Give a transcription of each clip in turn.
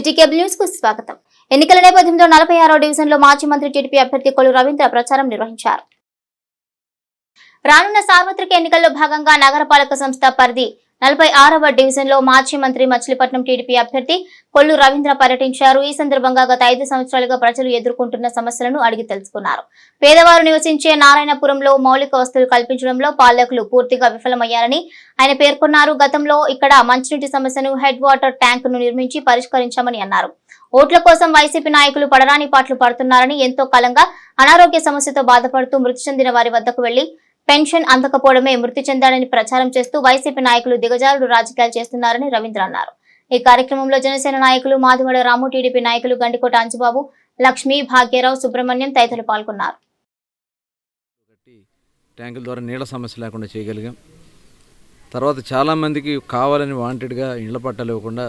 ఏటీకేబుల్ news కు స్వాగతం. ఎన్నికల నేపథ్యంలో 46వ డివిజన్లో మాజీ మంత్రి టీడీపీ అభ్యర్థి కొల్లు రవీంద్ర ప్రచారం నిర్వహించారు. రానున్న సార్వత్రిక ఎన్నికల్లో భాగంగా నగరపాలక సంస్థ పరిధి 46వ డివిజన్లో మాజీ మంత్రి మచిలీపట్నం టీడీపీ అభ్యర్థి కొల్లు రవీంద్ర పర్యటించారు. ఈ సందర్భంగా గత 5 సంవత్సరాలుగా ప్రజలు ఎదుర్కొంటున్న సమస్యలను అడిగి తెలుసుకున్నారు. పేదవారు నివసించే నారాయణపురంలో మౌలిక వసతులు కల్పించడంలో పాలకులు పూర్తిగా విఫలమయ్యారని ఆయన పేర్కొన్నారు. గతంలో ఇక్కడ మంచినీటి సమస్యను హెడ్ వాటర్ ట్యాంక్ ను నిర్మించి పరిష్కరించామని అన్నారు. ఓట్ల కోసం వైసీపీ నాయకులు పడరాని పాటలు పడుతున్నారని, ఎంతో కాలంగా అనారోగ్య సమస్యతో బాధపడుతూ మృతి చెందిన వారి వద్దకు వెళ్లి పెన్షన్ అందకపోవడమే మృతి చెందాడని ప్రచారం చేస్తూ వైసీపీ నాయకులు దిగజారుడు రాజకీయాలు చేస్తున్నారని రవీంద్ర అన్నారు. ఈ కార్యక్రమంలో జనసేన నాయకులు మాదివాడ రాము, టీడీపీ నాయకులు గండికోట అంజబాబు, లక్ష్మి, భాగ్యరావు, సుబ్రహ్మణ్యం తదితరులు పాల్గొన్నారు. ట్యాంకుల ద్వారా నీళ్ల సమస్య లేకుండా చేయగలిగాం. తర్వాత చాలామందికి కావాలని వాంటెడ్గా ఇళ్ల పట్టాలు ఇవ్వకుండా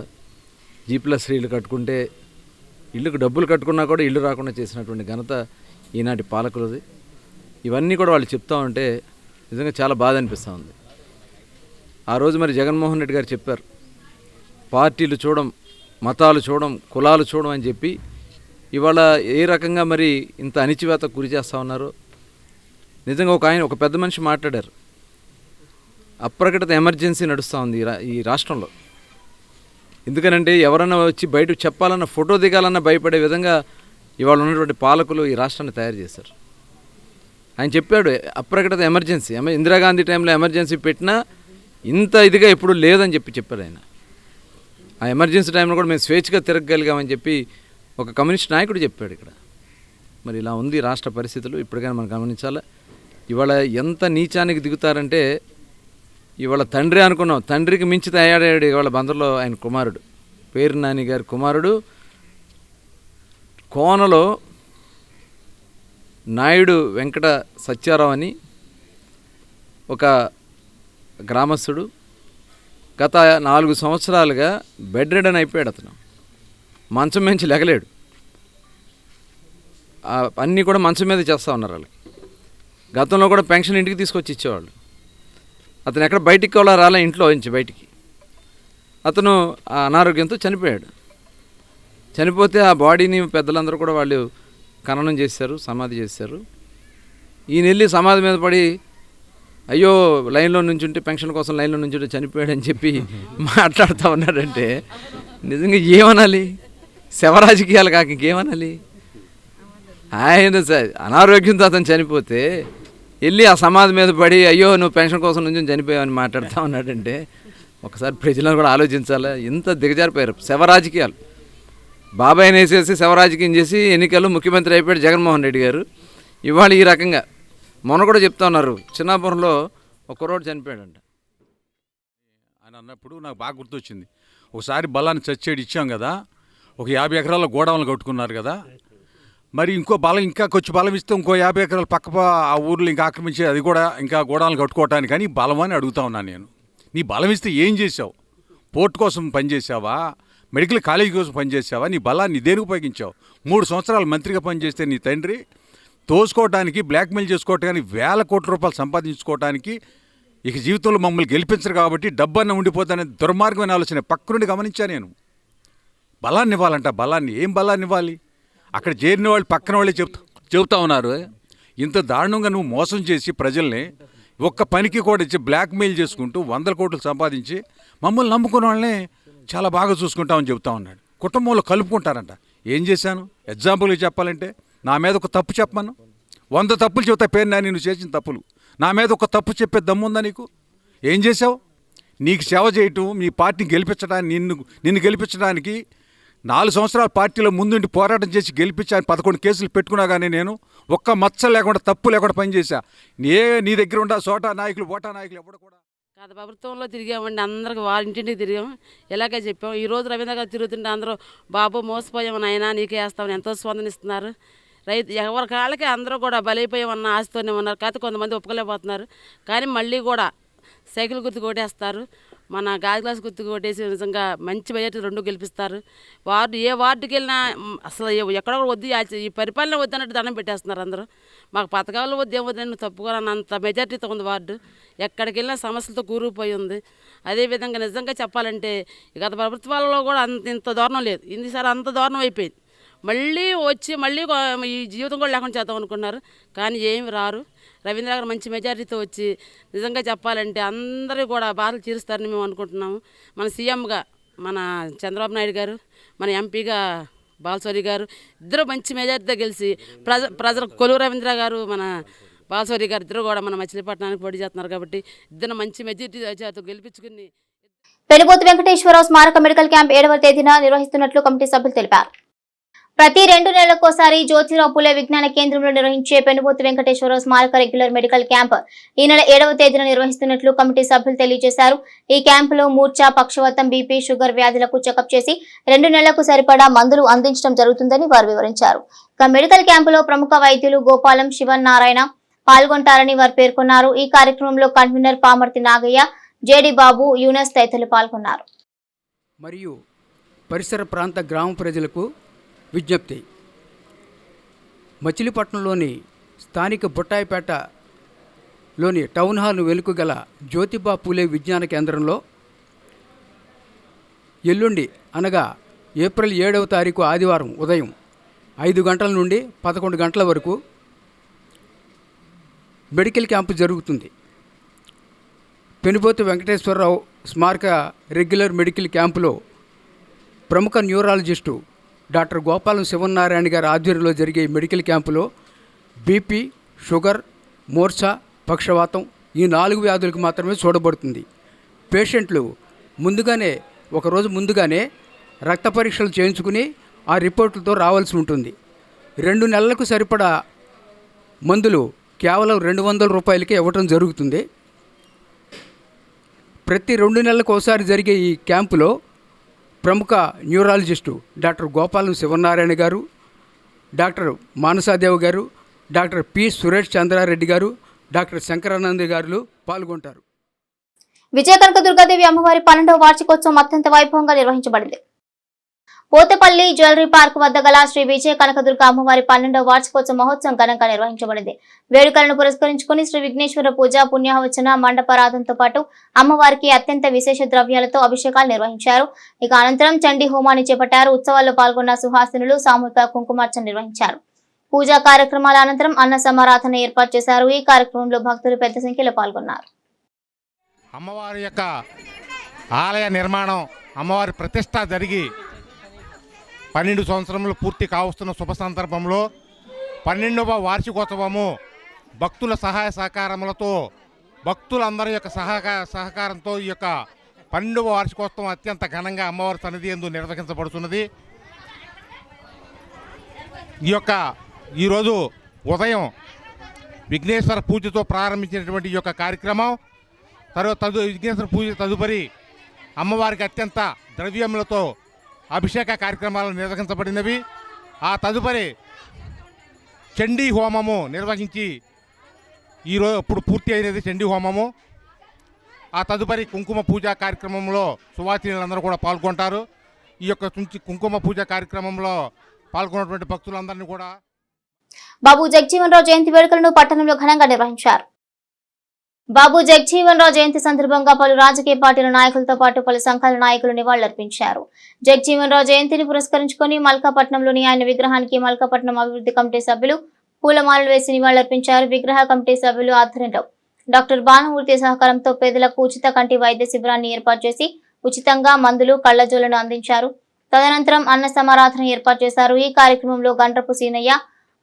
G+3 ఇల్లు కట్టుకుంటే ఇల్లుకు డబ్బులు కట్టుకున్నా కూడా ఇల్లు రాకుండా చేసినటువంటి ఘనత ఈనాటి పాలకులది. ఇవన్నీ కూడా వాళ్ళు చెప్తా ఉంటే నిజంగా చాలా బాధ అనిపిస్తూ ఉంది. ఆ రోజు మరి జగన్మోహన్ రెడ్డి గారు చెప్పారు, పార్టీలు చూడం, మతాలు చూడం, కులాలు చూడం అని చెప్పి ఇవాళ ఏ రకంగా మరి ఇంత అణిచివేత గురి చేస్తూ ఉన్నారో. నిజంగా ఒక పెద్ద మనిషి మాట్లాడారు, అప్రకటిత ఎమర్జెన్సీ నడుస్తూ ఉంది ఈ రాష్ట్రంలో. ఎందుకనంటే ఎవరన్నా వచ్చి బయటకు చెప్పాలన్న, ఫోటో దిగాలన్న భయపడే విధంగా ఇవాళ ఉన్నటువంటి పాలకులు ఈ రాష్ట్రాన్ని తయారు చేశారు. ఆయన చెప్పాడు అప్రకటిత ఎమర్జెన్సీ, ఇందిరాగాంధీ టైంలో ఎమర్జెన్సీ పెట్టినా ఇంత ఇదిగా ఎప్పుడు లేదని చెప్పారు ఆయన. ఆ ఎమర్జెన్సీ టైంలో కూడా మేము స్వేచ్ఛగా తిరగగలిగామని చెప్పి ఒక కమ్యూనిస్ట్ నాయకుడు చెప్పాడు ఇక్కడ. మరి ఇలా ఉంది రాష్ట్ర పరిస్థితులు. ఇప్పటికైనా మనం గమనించాలి. ఇవాళ ఎంత నీచానికి దిగుతారంటే, ఇవాళ తండ్రి అనుకున్నాం, తండ్రికి మించి తయారయ్యాడు ఇవాళ బందర్లో ఆయన కుమారుడు, పేరు నాని గారి కుమారుడు. కోనలో నాయుడు వెంకట సత్యారావు అని ఒక గ్రామస్తుడు గత 4 సంవత్సరాలుగా బెడ్ రిడన్ అయిపోయాడు. అతను మంచం మించి లెగలేడు. అన్నీ కూడా మంచం మీద చేస్తూ ఉన్నారు వాళ్ళకి. గతంలో కూడా పెన్షన్ ఇంటికి తీసుకొచ్చి ఇచ్చేవాళ్ళు. అతను ఎక్కడ బయటికి కూడా రాలే, ఇంట్లో నుంచి బయటికి. అతను ఆ అనారోగ్యంతో చనిపోయాడు. చనిపోతే ఆ బాడీని పెద్దలందరూ కూడా వాళ్ళు ఖననం చేశారు, సమాధి చేశారు. ఈయన వెళ్ళి సమాధి మీద పడి అయ్యో లైన్లో నుంచుంటే, పెన్షన్ కోసం లైన్లో నుంచుంటే చనిపోయాడని చెప్పి మాట్లాడుతూ ఉన్నాడంటే నిజంగా ఏమనాలి? శవరాజకీయాలు కాక ఇంకేమనాలి? ఆయన అనారోగ్యంతో అతను చనిపోతే వెళ్ళి ఆ సమాధి మీద పడి అయ్యో నువ్వు పెన్షన్ కోసం నుంచి చనిపోయావని మాట్లాడుతూ ఉన్నాడంటే ఒకసారి ప్రజలను కూడా ఆలోచించాలి. ఇంత దిగజారిపోయారు శవరాజకీయాలు. బాబాయ్ని వేసేసి శవరాజకీయం చేసి ఎన్నికల్లో ముఖ్యమంత్రి అయిపోయాడు జగన్మోహన్ రెడ్డి గారు. ఇవాళ ఈ రకంగా మొన్న కూడా చెప్తా ఉన్నారు, చిన్నాపురంలో ఒక కుర్రోడు చనిపోయాడంట. ఆయన అన్నప్పుడు నాకు బాగా గుర్తొచ్చింది. ఒకసారి బలాన్ని చచ్చేడు ఇచ్చాం కదా, ఒక 50 ఎకరాల గోడౌన్లు కట్టుకున్నారు కదా, మరి ఇంకో బలం, ఇంకా కొంచెం బలం ఇస్తే ఇంకో 50 ఎకరాలు పక్క ఆ ఊర్లో ఇంకా ఆక్రమించి అది కూడా ఇంకా గోడౌన్లు కట్టుకోవటానికి కానీ బలం అని అడుగుతా ఉన్నాను నేను. నీ బలం ఇస్తే ఏం చేసావు? పోర్టు కోసం పనిచేసావా? మెడికల్ కాలేజీ కోసం పనిచేసావా? నీ బలాన్ని దేనికి ఉపయోగించావు? 3 సంవత్సరాలు మంత్రిగా పనిచేస్తే నీ తండ్రి తోసుకోవడానికి, బ్లాక్మెయిల్ చేసుకోవటానికి, వేల కోట్ల రూపాయలు సంపాదించుకోవటానికి ఇక జీవితంలో మమ్మల్ని గెలిపించరు కాబట్టి డబ్బన్న ఉండిపోతానే దుర్మార్గమైన ఆలోచన పక్క నుండి గమనించాను నేను. బలాన్ని ఇవ్వాలంట, బలాన్ని ఏం బలాన్ని ఇవ్వాలి? అక్కడ చేరిన వాళ్ళు పక్కన వాళ్ళే చెబుతా ఉన్నారు. ఇంత దారుణంగా నువ్వు మోసం చేసి ప్రజల్ని ఒక్క పనికి కూడా ఇచ్చి బ్లాక్మెయిల్ చేసుకుంటూ 100 కోట్లు సంపాదించి మమ్మల్ని నమ్ముకున్న వాళ్ళని చాలా బాగా చూసుకుంటామని చెబుతా ఉన్నాడు. కుటుంబంలో కలుపుకుంటారంట. ఏం చేశాను? ఎగ్జాంపుల్గా చెప్పాలంటే నా మీద ఒక తప్పు చెప్పమను, 100 తప్పులు చెబుతా పేరు నాని నువ్వు చేసిన తప్పులు. నా మీద ఒక తప్పు చెప్పే దమ్ముందా నీకు? ఏం చేసావు? నీకు సేవ చేయటం, మీ పార్టీని గెలిపించడానికి, నిన్ను గెలిపించడానికి 4 సంవత్సరాల పార్టీలో ముందుండి పోరాటం చేసి గెలిపించాను. 11 కేసులు పెట్టుకున్నా కానీ నేను ఒక్క మచ్చ లేకుండా, తప్పు లేకుండా పనిచేశా. నీ దగ్గర ఉండ సోటా నాయకులు, ఓటా నాయకులు ఎవరు కూడా గత ప్రభుత్వంలో తిరిగామండి, అందరికి వాళ్ళ ఇంటింటికి తిరిగాము, ఇలాగే చెప్పాము. ఈరోజు రవీంద్ర గారు తిరుగుతుంటే అందరూ బాబు మోసపోయామని, అయినా నీకే వేస్తామని ఎంతో స్పందనిస్తున్నారు. రైతు ఎవరి కాళ్ళకి అందరూ కూడా బలైపోయామన్న ఆశతోనే ఉన్నారు. కాకపోతే కొంతమంది ఒప్పుకోలేకపోతున్నారు. కానీ మళ్ళీ కూడా సైకిల్ గుర్తు కొట్టేస్తారు. మన గాజు గ్లాస్ గుర్తుకు కొట్టేసి నిజంగా మంచి మెజార్టీ 2 గెలిపిస్తారు. వార్డు ఏ వార్డుకి వెళ్ళినా అసలు ఎక్కడ వద్దు ఈ పరిపాలన వద్దన్నట్టు దండం పెట్టేస్తున్నారు అందరూ. మాకు పథకాలు వద్దు ఏం వద్దు నేను తప్పుకోవాలని అంత మెజార్టీతో ఉంది వార్డు. ఎక్కడికి వెళ్ళినా సమస్యలతో కూరుకుపోయి ఉంది. అదేవిధంగా నిజంగా చెప్పాలంటే గత ప్రభుత్వాలలో కూడా ఇంత దారుణం లేదు. ఈసారి అంత దారుణం అయిపోయింది. మళ్ళీ వచ్చి మళ్ళీ ఈ జీవితం కూడా లేకుండా చేద్దాం అనుకున్నారు, కానీ ఏమి రారు. రవీంద్ర గారు మంచి మెజారిటీతో వచ్చి నిజంగా చెప్పాలంటే అందరూ కూడా బాధలు తీరుస్తారని మేము అనుకుంటున్నాము. మన సీఎంగా మన చంద్రబాబు నాయుడు గారు, మన ఎంపీగా బాలశౌరి గారు ఇద్దరు మంచి మెజారిటీతో గెలిచి ప్రజలకు కొలువు రవీంద్ర గారు, మన బాలశౌరి గారు ఇద్దరు కూడా మన మచిలీపట్నానికి పోటీ చేస్తున్నారు. కాబట్టి ఇద్దరు మంచి మెజారిటీతో గెలిపించుకుని పెనుబోతు వెంకటేశ్వరరావు స్మారక మెడికల్ క్యాంప్ 7వ తేదీన నిర్వహిస్తున్నట్లు కమిటీ సభ్యులు తెలిపారు. ప్రతి 2 నెలలకోసారి జ్యోతిరావు పూలే విజ్ఞాన కేంద్రంలో నిర్వహించే పెనుబోతు వెంకటేశ్వరరావు స్మారక రెగ్యులర్ మెడికల్ క్యాంప్ ఈ నెల 7వ తేదీన నిర్వహిస్తున్నట్లు కమిటీ సభ్యులు తెలియజేశారు. ఈ క్యాంపులో మూర్ఛ, పక్షవాతం, బీపీ, షుగర్ వ్యాధులకు చెకప్ చేసి 2 నెలలకు సరిపడా మందులు అందించడం జరుగుతుందని వారు వివరించారు. ఇక మెడికల్ క్యాంపులో ప్రముఖ వైద్యులు గోపాలం, శివనారాయణ పాల్గొంటారని వారు పేర్కొన్నారు. ఈ కార్యక్రమంలో కన్వీనర్ పామర్తి నాగయ్య, జేడి బాబు, యూనస్ తదితరులు పాల్గొన్నారు. మరియు పరిసర ప్రాంత గ్రామ ప్రజలకు విజ్ఞప్తి. మచిలీపట్నంలోని స్థానిక బుట్టాయిపేటలోని టౌన్ హాల్ వెలుకగల జ్యోతిబా పూలే విజ్ఞాన కేంద్రంలో ఎల్లుండి అనగా ఏప్రిల్ 7వ తారీఖు ఆదివారం ఉదయం 5 గంటల నుండి 11 గంటల వరకు మెడికల్ క్యాంపు జరుగుతుంది. పెనుబోతు వెంకటేశ్వరరావు స్మారక రెగ్యులర్ మెడికల్ క్యాంపులో ప్రముఖ న్యూరాలజిస్టు డాక్టర్ గోపాలం శివనారాయణ గారి ఆధ్వర్యంలో జరిగే మెడికల్ క్యాంపులో బీపీ, షుగర్, మూర్ఛ, పక్షవాతం ఈ 4 వ్యాధులకు మాత్రమే చూడబడుతుంది. పేషెంట్లు ఒకరోజు ముందుగానే రక్త పరీక్షలు చేయించుకుని ఆ రిపోర్టులతో రావాల్సి ఉంటుంది. 2 నెలలకు సరిపడా మందులు కేవలం 200 రూపాయలకే ఇవ్వటం జరుగుతుంది. ప్రతి 2 నెలలకు ఒకసారి జరిగే ఈ క్యాంపులో ప్రముఖ న్యూరాలజిస్టు డాక్టర్ గోపాలం శివనారాయణ గారు, డాక్టర్ మానసాదేవి గారు, డాక్టర్ పి సురేష్ చంద్రారెడ్డి గారు, డాక్టర్ శంకరానంద గారు పాల్గొంటారు. విజయ కనకదుర్గాదేవి అమ్మవారి 12వ వార్షికోత్సవం అత్యంత వైభవంగా నిర్వహించబడింది. పోతపల్లి జ్యువెలరీ పార్క్ వద్ద గల శ్రీ విజయ కనకదుర్గ అమ్మవారి 12వ వార్షికోత్సవ మహోత్సవం ఘనంగా నిర్వహించబడింది. వేడుకలను పురస్కరించుకుని శ్రీ విఘ్నేశ్వర పూజ, పుణ్యాహవచన, మండపారాధనతో పాటు అమ్మవారికి అత్యంత విశేష ద్రవ్యాలతో అభిషేకాలు నిర్వహించారు. ఇక అనంతరం చండీ హోమాన్ని చేపట్టారు. ఉత్సవాల్లో పాల్గొన్న సుహాసినులు సామూహిక కుంకుమార్చన నిర్వహించారు. పూజా కార్యక్రమాల అనంతరం అన్న సమారాధన ఏర్పాటు చేశారు. ఈ కార్యక్రమంలో భక్తులు పెద్ద సంఖ్యలో పాల్గొన్నారు. అమ్మవారి యొక్క ఆలయ నిర్మాణం, అమ్మవారి ప్రతిష్ట జరిగి 12 సంవత్సరములు పూర్తి కావస్తున్న శుభ సందర్భంలో 12వ వార్షికోత్సవము భక్తుల సహాయ సహకారములతో, భక్తులందరి యొక్క సహకారంతో ఈ యొక్క 12వ వార్షికోత్సవం అత్యంత ఘనంగా అమ్మవారి సన్నిధి యందు నిర్వహించబడుతున్నది. ఈరోజు ఉదయం విఘ్నేశ్వర పూజతో ప్రారంభించినటువంటి ఈ యొక్క కార్యక్రమం విఘ్నేశ్వర పూజ తదుపరి అమ్మవారికి అత్యంత ద్రవ్యములతో అభిషేక కార్యక్రమాలు నిర్వహించబడినవి. ఆ తదుపరి చండీ హోమము నిర్వహించి ఇప్పుడు పూర్తి అయినది చండీ హోమము. ఆ తదుపరి కుంకుమ పూజా కార్యక్రమంలో సువాసినులందరూ కూడా పాల్గొంటారు. ఈ యొక్క కుంకుమ పూజా కార్యక్రమంలో పాల్గొన్నటువంటి భక్తులందరినీ కూడా బాబు జగజీవన్ రావు జయంతి వేడుకలను పట్టణంలో ఘనంగా నిర్వహించారు. బాబు జగజీవన్ రావు జయంతి సందర్భంగా పలు రాజకీయ పార్టీల నాయకులతో పాటు పలు సంఘాల నాయకులు నివాళులర్పించారు. జగజీవన్ రావు జయంతిని పురస్కరించుకుని మల్కాపట్నంలోని ఆయన విగ్రహానికి మల్కాపట్నం అభివృద్ధి కమిటీ సభ్యులు పూలమాలలు వేసి నివాళులర్పించారు. విగ్రహ కమిటీ సభ్యులు ఆధ్వర్యంలో డాక్టర్ బాణమూర్తి సహకారంతో పేదలకు ఉచిత కంటి వైద్య శిబిరాన్ని ఏర్పాటు చేసి ఉచితంగా మందులు, కళ్లజోలను అందించారు. తదనంతరం అన్న సమారాధన ఏర్పాటు చేశారు. ఈ కార్యక్రమంలో గండ్రపు సీనయ్య,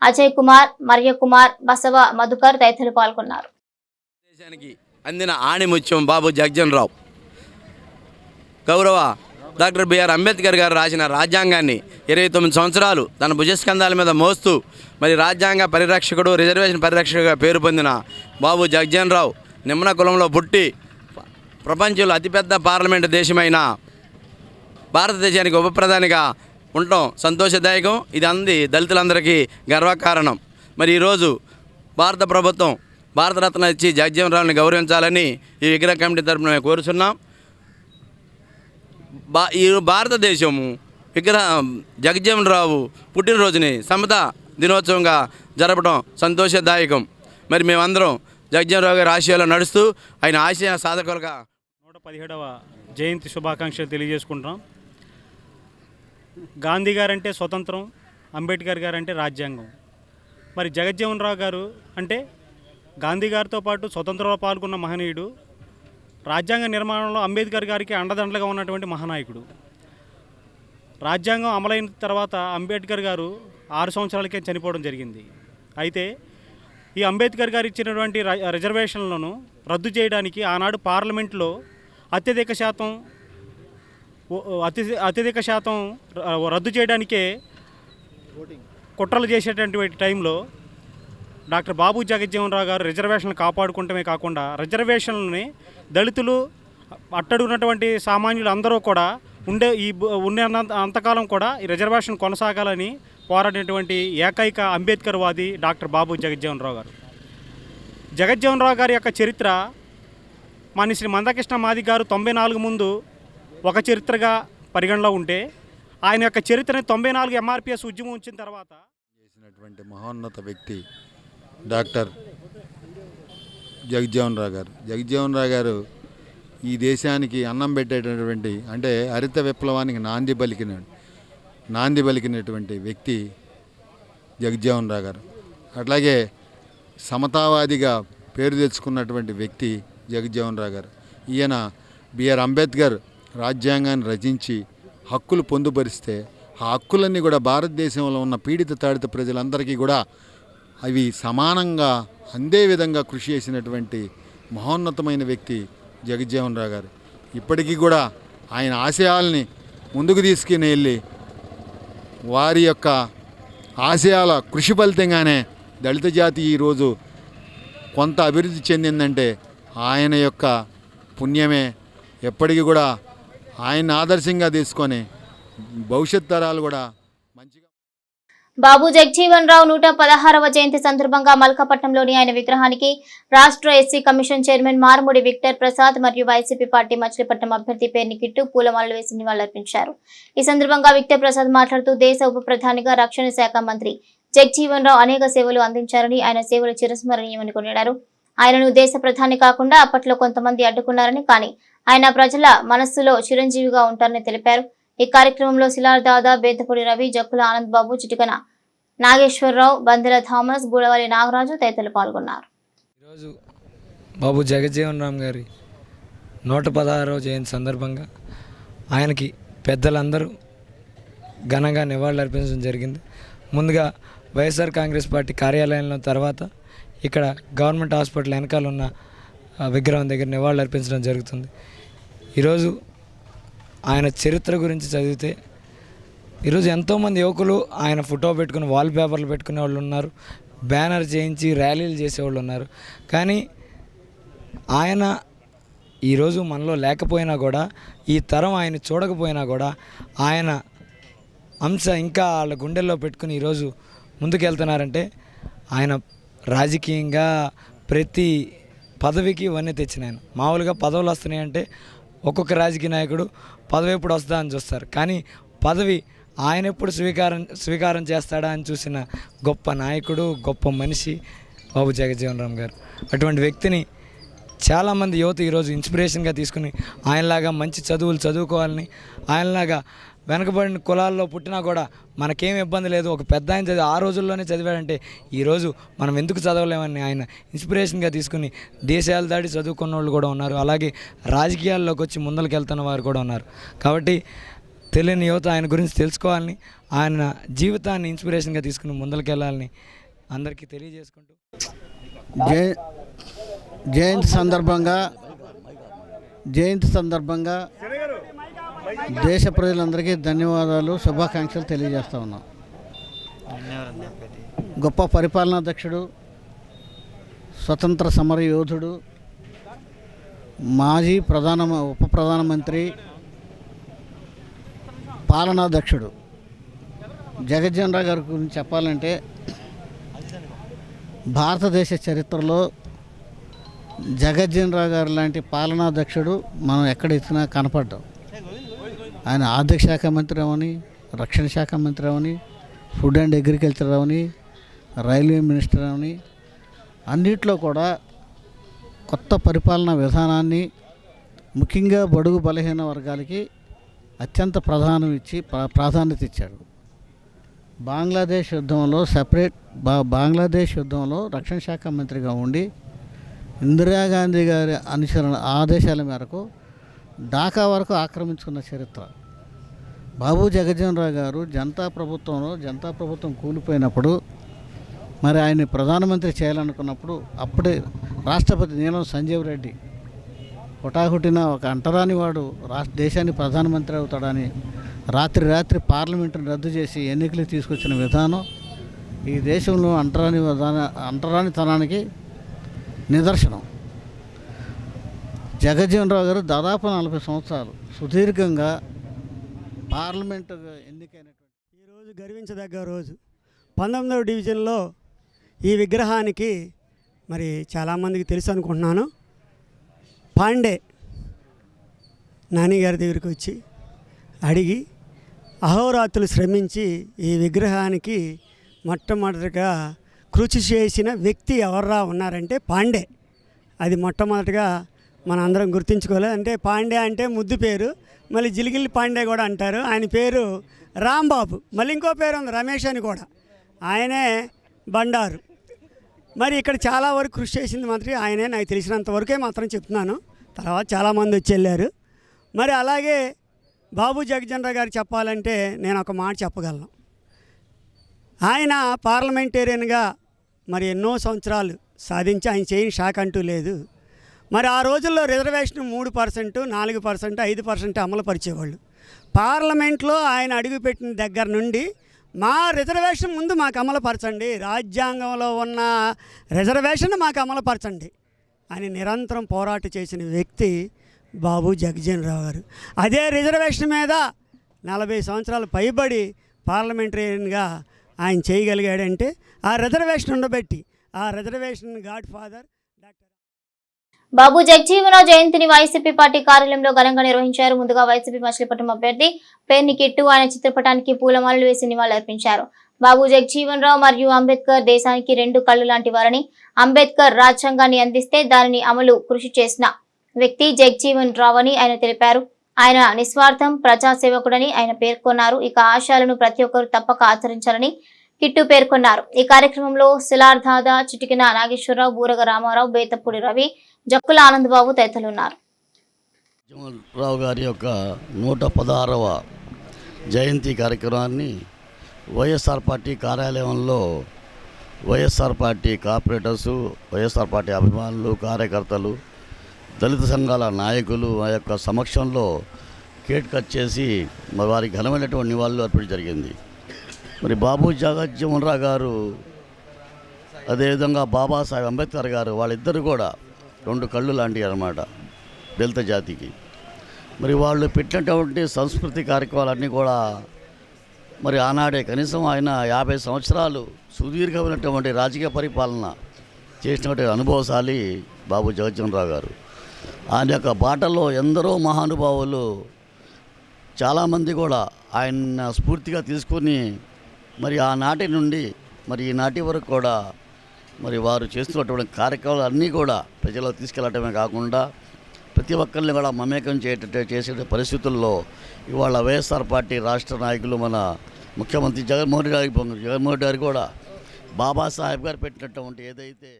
అజయ్ కుమార్, మరియ కుమార్, బసవ, మధుకర్ తదితరులు పాల్గొన్నారు. దేశానికి అందిన ఆణిముత్యం బాబు జగజీవన్ రావు. గౌరవ డాక్టర్ బిఆర్ అంబేద్కర్ గారు రాసిన రాజ్యాంగాన్ని 29 సంవత్సరాలు తన భుజస్కంధాల మీద మోస్తూ మరి రాజ్యాంగ పరిరక్షకుడు, రిజర్వేషన్ పరిరక్షకుడుగా పేరు పొందిన బాబు జగజీవన్ రావు నిమ్న కులంలో పుట్టి ప్రపంచంలో అతిపెద్ద పార్లమెంటు దేశమైన భారతదేశానికి ఉప ప్రధానిగా ఉండటం సంతోషదాయకం. ఇది అంది దళితులందరికీ గర్వకారణం. మరి ఈరోజు భారత ప్రభుత్వం భారతరత్న ఇచ్చి జగజీవన్ రావుని గౌరవించాలని ఈ విగ్రహ కమిటీ తరఫున మేము కోరుచున్నాం. ఈ భారతదేశము జగజ్జీవన్ రావు పుట్టినరోజుని సమతా దినోత్సవంగా జరపడం సంతోషదాయకం. మరి మేమందరం జగజ్జీవన్ రావు గారి ఆశయాల్లో నడుస్తూ ఆయన ఆశయ సాధకులుగా 117వ జయంతి శుభాకాంక్షలు తెలియజేసుకుంటున్నాం. గాంధీ గారంటే స్వతంత్రం, అంబేద్కర్ గారు అంటే రాజ్యాంగం. మరి జగజ్జీవన్ రావు గారు అంటే గాంధీ గారితో పాటు స్వతంత్రంలో పాల్గొన్న మహనీయుడు, రాజ్యాంగ నిర్మాణంలో అంబేద్కర్ గారికి అండదండలుగా ఉన్నటువంటి మహానాయకుడు. రాజ్యాంగం అమలైన తర్వాత అంబేద్కర్ గారు 6 సంవత్సరాలకే చనిపోవడం జరిగింది. అయితే ఈ అంబేద్కర్ గారు ఇచ్చినటువంటి రిజర్వేషన్లను రద్దు చేయడానికి ఆనాడు పార్లమెంట్లో అత్యధిక శాతం రద్దు చేయడానికే కుట్రలు చేసేటటువంటి టైంలో డాక్టర్ బాబు జగజ్జీవన్ రావు గారు రిజర్వేషన్లు కాపాడుకుంటమే కాకుండా రిజర్వేషన్లని దళితులు అట్టడున్నటువంటి సామాన్యులు అందరూ కూడా ఉండే అంతకాలం కూడా ఈ రిజర్వేషన్ కొనసాగాలని పోరాడినటువంటి ఏకైక అంబేద్కర్ వాది డాక్టర్ బాబు జగజ్జీవన్ రావు గారు. జగజ్జీవన్ రావు గారి యొక్క చరిత్ర శ్రీ మందకృష్ణ మాదిగ గారు 94 ముందు ఒక చరిత్రగా పరిగణలో ఉంటే ఆయన యొక్క చరిత్రని 94 MRPS ఉద్యమం వచ్చిన తర్వాత చేసినటువంటి మహోన్నత వ్యక్తి డాక్టర్ జగజ్జీవన్ రావు గారు. జగజ్జీవన్ రావు గారు ఈ దేశానికి అన్నం పెట్టేటటువంటి అంటే హరిత విప్లవానికి నాంది పలికినటువంటి వ్యక్తి జగజ్జీవన్ రావు గారు. అట్లాగే సమతావాదిగా పేరు తెచ్చుకున్నటువంటి వ్యక్తి జగజ్జీవన్ రావు గారు. ఈయన బిఆర్ అంబేద్కర్ రాజ్యాంగాన్ని రచించి హక్కులు పొందుపరిస్తే ఆ హక్కులన్నీ కూడా భారతదేశంలో ఉన్న పీడిత తాడిత ప్రజలందరికీ కూడా అవి సమానంగా అందే విధంగా కృషి చేసినటువంటి మహోన్నతమైన వ్యక్తి జగజ్జీవన్ రావు గారు. ఇప్పటికీ కూడా ఆయన ఆశయాల్ని ముందుకు తీసుకుని వెళ్ళి వారి యొక్క ఆశయాల కృషి ఫలితంగానే దళిత జాతి ఈరోజు కొంత అభివృద్ధి చెందిందంటే ఆయన యొక్క పుణ్యమే. ఎప్పటికీ కూడా ఆయన ఆదర్శంగా తీసుకొని భవిష్యత్ తరాలు కూడా మంచిగా. బాబు జగజీవన్ రావు 116వ జయంతి సందర్భంగా మల్కాపట్నంలోని ఆయన విగ్రహానికి రాష్ట్ర SC commission chairman Marumudi Victor Prasad మరియు వైసీపీ పార్టీ మచిలీపట్నం అభ్యర్థి పేరుని కిట్టు పూలమాలలు వేసి నివాళులర్పించారు. ఈ సందర్భంగా విక్టర్ ప్రసాద్ మాట్లాడుతూ దేశ ఉప ప్రధానిగా రక్షణ శాఖ మంత్రి జగజీవన్ రావు అనేక సేవలు అందించారని, ఆయన సేవలు చిరస్మరణీయమని కొనియాడారు. ఆయనను దేశ ప్రధాని కాకుండా అప్పట్లో కొంతమంది అడ్డుకున్నారని, కానీ ఆయన ప్రజల మనస్సులో చిరంజీవిగా ఉంటారని తెలిపారు. ఈ కార్యక్రమంలో శిలార్ దాదా, బేతపూడి రవి, జక్కుల ఆనంద్ బాబు, చిటికన నాగేశ్వరరావు, బందెల థామస్, గూడవల్లి నాగరాజు తదితరులు పాల్గొన్నారు. ఈరోజు బాబు జగజీవన్ రామ్ గారి 116వ జయంతి సందర్భంగా ఆయనకి పెద్దలందరూ ఘనంగా నివాళులర్పించడం జరిగింది. ముందుగా వైఎస్ఆర్ కాంగ్రెస్ పార్టీ కార్యాలయంలో, తర్వాత ఇక్కడ గవర్నమెంట్ హాస్పిటల్ వెనకాల ఉన్న విగ్రహం దగ్గర నివాళులు అర్పించడం జరుగుతుంది. ఈరోజు ఆయన చరిత్ర గురించి చదివితే ఈరోజు ఎంతోమంది యువకులు ఆయన ఫోటో పెట్టుకుని వాల్ పేపర్లు పెట్టుకునే వాళ్ళు ఉన్నారు, బ్యానర్ చేయించి ర్యాలీలు చేసేవాళ్ళు ఉన్నారు. కానీ ఆయన ఈరోజు మనలో లేకపోయినా కూడా, ఈ తరం ఆయన చూడకపోయినా కూడా ఆయన అంశ ఇంకా వాళ్ళ గుండెల్లో పెట్టుకుని ఈరోజు ముందుకెళ్తున్నారంటే ఆయన రాజకీయంగా ప్రతి పదవికి వన్నీ తెచ్చిన ఆయన. మామూలుగా పదవులు వస్తున్నాయంటే ఒక్కొక్క రాజకీయ నాయకుడు పదవి ఎప్పుడు వస్తుందా అని చూస్తారు, కానీ పదవి ఆయన ఎప్పుడు స్వీకారం చేస్తాడా అని చూసిన గొప్ప నాయకుడు, గొప్ప మనిషి బాబు జగజీవన్ రామ్ గారు. అటువంటి వ్యక్తిని చాలామంది యువత ఈరోజు ఇన్స్పిరేషన్గా తీసుకుని ఆయనలాగా మంచి చదువులు చదువుకోవాలని, ఆయనలాగా వెనకబడిన కులాల్లో పుట్టినా కూడా మనకేం ఇబ్బంది లేదు, ఒక పెద్ద ఆయన చదివి ఆ రోజుల్లోనే చదివాడంటే ఈరోజు మనం ఎందుకు చదవలేమని ఆయన ఇన్స్పిరేషన్గా తీసుకుని దేశాలు దాటి చదువుకున్న వాళ్ళు కూడా ఉన్నారు. అలాగే రాజకీయాల్లోకి వచ్చి ముందరికి వెళ్తున్న వారు కూడా ఉన్నారు. కాబట్టి తెలియని యువత ఆయన గురించి తెలుసుకోవాలని, ఆయన జీవితాన్ని ఇన్స్పిరేషన్గా తీసుకుని ముందరికి వెళ్ళాలని అందరికీ తెలియజేసుకుంటూ జయంతి సందర్భంగా దేశ ప్రజలందరికీ ధన్యవాదాలు, శుభాకాంక్షలు తెలియజేస్తా ఉన్నాం. గొప్ప పరిపాలనాధ్యక్షుడు, స్వతంత్ర సమర యోధుడు, మాజీ ఉప ప్రధానమంత్రి, పాలనాధ్యక్షుడు జగజ్జీవన్ రావు గారి గురించి చెప్పాలంటే భారతదేశ చరిత్రలో జగజ్జీవన్ రావు గారు లాంటి పాలనాధ్యక్షుడు మనం ఎక్కడ ఇచ్చినా కనపడ్డాం. ఆయన ఆర్థిక శాఖ మంత్రి అవని, రక్షణ శాఖ మంత్రి అవని, ఫుడ్ అండ్ అగ్రికల్చర్ అవని, రైల్వే మినిస్టర్ అవని, అన్నిట్లో కూడా కొత్త పరిపాలనా విధానాన్ని ముఖ్యంగా బడుగు బలహీన వర్గాలకి అత్యంత ప్రాధాన్యత ఇచ్చాడు. బంగ్లాదేశ్ యుద్ధంలో బంగ్లాదేశ్ యుద్ధంలో రక్షణ శాఖ మంత్రిగా ఉండి ఇందిరాగాంధీ గారి ఆదేశాల మేరకు ఢాకా వరకు ఆక్రమించుకున్న చరిత్ర. బాబు జగజ్జీవన్ రావు గారు జనతా ప్రభుత్వం కూలిపోయినప్పుడు మరి ఆయన్ని ప్రధానమంత్రి చేయాలనుకున్నప్పుడు అప్పుడే రాష్ట్రపతి నీలం సంజీవ్ రెడ్డి హుటాహుటిన ఒక అంటరాని వాడు దేశాన్ని ప్రధానమంత్రి అవుతాడని రాత్రి పార్లమెంటును రద్దు చేసి ఎన్నికలు తీసుకొచ్చిన విధానం ఈ దేశంలో అంటరానితనానికి నిదర్శనం. జగజ్జీవన్ రావు గారు దాదాపు 40 సంవత్సరాలు సుదీర్ఘంగా పార్లమెంటు ఎన్నికైనటువంటి ఈరోజు గర్వించదగ్గ రోజు. 19వ డివిజన్లో ఈ విగ్రహానికి మరి చాలామందికి తెలుసు అనుకుంటున్నాను. పాండే నాని గారి దగ్గరికి వచ్చి అడిగి అహోరాత్రులు శ్రమించి ఈ విగ్రహానికి మొట్టమొదటిగా కృషి చేసిన వ్యక్తి ఎవర్రా ఉన్నారంటే పాండే. అది మొట్టమొదటిగా మన అందరం గుర్తుంచుకోవాలి. అంటే పాండే అంటే ముద్దు పేరు, మళ్ళీ జిలిగిల్లి పాండే కూడా అంటారు. ఆయన పేరు రాంబాబు, మళ్ళీ ఇంకో పేరు ఉంది రమేష్ అని కూడా, ఆయనే బండారు. మరి ఇక్కడ చాలా వరకు కృషి చేసింది మంత్రి ఆయనే, నాకు తెలిసినంత వరకే మాత్రం చెప్తున్నాను. తర్వాత చాలామంది వచ్చి వెళ్ళారు. మరి అలాగే బాబు జగజ్జీవన్ రావు గారు చెప్పాలంటే నేను ఒక మాట చెప్పగలను. ఆయన పార్లమెంటేరియన్గా మరి ఎన్నో సంవత్సరాలు సాధించి ఆయన చేయని శాఖ అంటూ లేదు. మరి ఆ రోజుల్లో రిజర్వేషన్ 3%, 4%, 5% అమలు పరిచేవాళ్ళు. పార్లమెంట్లో ఆయన అడుగుపెట్టిన దగ్గర నుండి మా రిజర్వేషన్ ముందు మాకు అమలుపరచండి, రాజ్యాంగంలో ఉన్న రిజర్వేషన్ మాకు అమలుపరచండి అని నిరంతరం పోరాటం చేసిన వ్యక్తి బాబు జగజ్జీవన్ రావు గారు. అదే రిజర్వేషన్ మీద 40 సంవత్సరాలు పైబడి పార్లమెంటరీగా ఆయన చేయగలిగాడంటే ఆ రిజర్వేషన్ ఉండబెట్టి, ఆ రిజర్వేషన్ గాడ్ ఫాదర్ డాక్టర్ బాబు జగజ్జీవనరావు జయంతిని వైసీపీ పార్టీ కార్యాలయంలో ఘనంగా నిర్వహించారు. ముందుగా వైసీపీ మచిలీపట్నం అభ్యర్థి పేర్ని కిట్టు ఆయన చిత్రపటానికి పూలమాలలు వేసి నివాళులర్పించారు. బాబు జగజ్జీవనరావు మరియు అంబేద్కర్ దేశానికి 2 కళ్ళు లాంటి వారని, అంబేద్కర్ రాజ్యాంగాన్ని అందిస్తే దానిని అమలు కృషి చేసిన వ్యక్తి జగజ్జీవన్ రావు అని ఆయన తెలిపారు. ఆయన నిస్వార్థం ప్రజాసేవకుడని ఆయన పేర్కొన్నారు. ఇక ఆశయాలను ప్రతి ఒక్కరూ తప్పక ఆచరించాలని కిట్టు పేర్కొన్నారు. ఈ కార్యక్రమంలో సిలార్దాదా, చిటికిన నాగేశ్వరరావు, బూరగ రామారావు, బేతపూడి రవి, జక్కుల ఆనందబాబు తదితరులు ఉన్నారు. రావు గారి యొక్క 116వ జయంతి కార్యక్రమాన్ని వైఎస్ఆర్ పార్టీ కార్యాలయంలో YSR party corporators, YSR party అభిమానులు, కార్యకర్తలు, దళిత సంఘాల నాయకులు ఆ యొక్క సమక్షంలో కేక్ కట్ చేసి మరి వారికి ఘనమైనటువంటి నివాళులు అర్పించడం జరిగింది. మరి బాబు జగజ్జీవన్ రావు గారు అదేవిధంగా బాబాసాహెబ్ అంబేద్కర్ గారు వాళ్ళిద్దరు కూడా 2 కళ్ళు లాంటివి అన్నమాట దళిత జాతికి. మరి వాళ్ళు పెట్టినటువంటి సంస్కృతి కార్యక్రమాలన్నీ కూడా మరి ఆనాడే కనీసం ఆయన 50 సంవత్సరాలు సుదీర్ఘమైనటువంటి రాజకీయ పరిపాలన చేసినటువంటి అనుభవశాలి బాబు జగజ్జీవన్ రావు గారు. ఆయన యొక్క బాటలో ఎందరో మహానుభావులు చాలామంది కూడా ఆయన స్ఫూర్తిగా తీసుకొని మరి ఆనాటి నుండి మరి ఈనాటి వరకు కూడా మరి వారు చేస్తున్నటువంటి కార్యక్రమాలు అన్నీ కూడా ప్రజలకు తీసుకెళ్లడమే కాకుండా ప్రతి ఒక్కరిని కూడా మమేకం చేసే పరిస్థితుల్లో ఇవాళ వైఎస్ఆర్ పార్టీ రాష్ట్ర నాయకులు మన ముఖ్యమంత్రి జగన్మోహన్ రెడ్డి గారు కూడా బాబాసాహెబ్ గారు పెట్టినటువంటి ఏదైతే